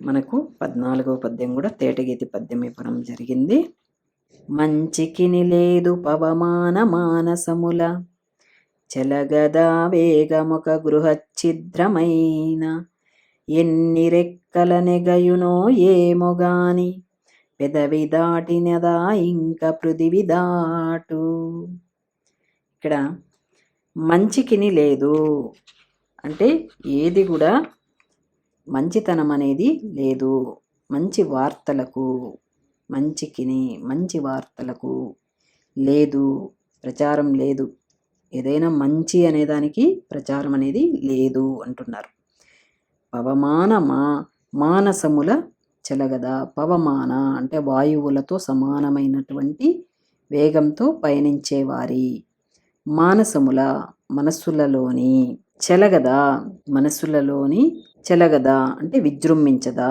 A: మనకు 14వ పద్యం కూడా తేటగీతి పద్యం ఇవ్వడం జరిగింది. మంచికిని లేదు పవమాన మానసముల, చెలగదా వేగమొక గృహఛిద్రమైన, ఎన్ని రెక్కల నెగయునో ఏమోగాని, పెదవి దాటినదా ఇంక పృథివి దాటు. ఇక్కడ మంచికిని లేదు అంటే ఏది కూడా మంచితనం అనేది లేదు. మంచి వార్తలకు లేదు, ప్రచారం లేదు. ఏదైనా మంచి అనేదానికి ప్రచారం అనేది లేదు అంటున్నారు. పవమాన మానసముల చెలగద. పవమాన అంటే వాయువులతో సమానమైనటువంటి వేగంతో పయనించేవారి, మానసముల మనస్సులలోని, చెలగద మనస్సులలోని, చెలగద అంటే విజృంభించదా,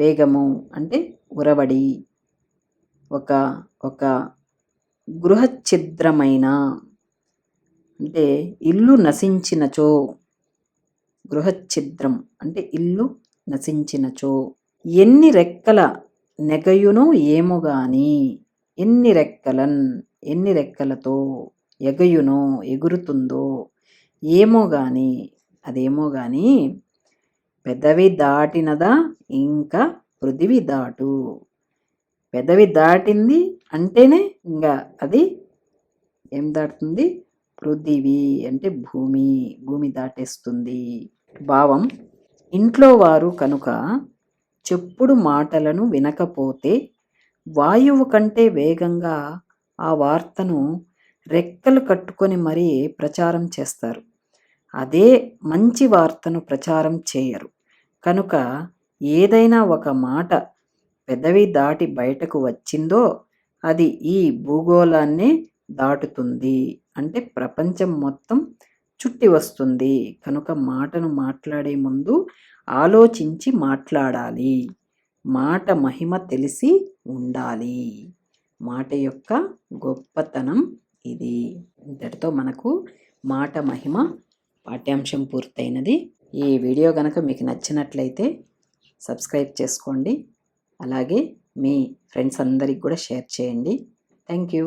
A: వేగము అంటే ఉరవడి, ఒక గృహఛిద్రమైన అంటే ఇల్లు నశించినచో, గృహఛిద్రం అంటే ఇల్లు నశించినచో, ఎన్ని రెక్కల నెగయునో ఏమో గాని, ఎన్ని రెక్కలతో ఎగయునో ఎగురుతుందో ఏమో గాని, అదేమో గాని, పెదవి దాటినదా ఇంకా పృథివి దాటు. పెదవి దాటింది అంటేనే ఇంకా అది ఏం దాటుతుంది, పృథివి అంటే భూమి దాటేస్తుంది. భావం. ఇంట్లో వారు కనుక చెప్పుడు మాటలను వినకపోతే వాయువు కంటే వేగంగా ఆ వార్తను రెక్కలు కట్టుకొని మరీ ప్రచారం చేస్తారు. అదే మంచి వార్తను ప్రచారం చేయరు. కనుక ఏదైనా ఒక మాట పెదవి దాటి బయటకు వచ్చిందో అది ఈ భూగోళాన్నే దాటుతుంది, అంటే ప్రపంచం మొత్తం చుట్టి వస్తుంది. కనుక మాటను మాట్లాడే ముందు ఆలోచించి మాట్లాడాలి. మాట మహిమ తెలిసి ఉండాలి. మాట యొక్క గొప్పతనం ఇది. ఇంతటితో మనకు మాట మహిమ పాఠ్యాంశం పూర్తయినది. ఈ వీడియో కనుక మీకు నచ్చినట్లయితే సబ్స్క్రైబ్ చేసుకోండి. అలాగే మీ ఫ్రెండ్స్ అందరికి కూడా షేర్ చేయండి. Thank you.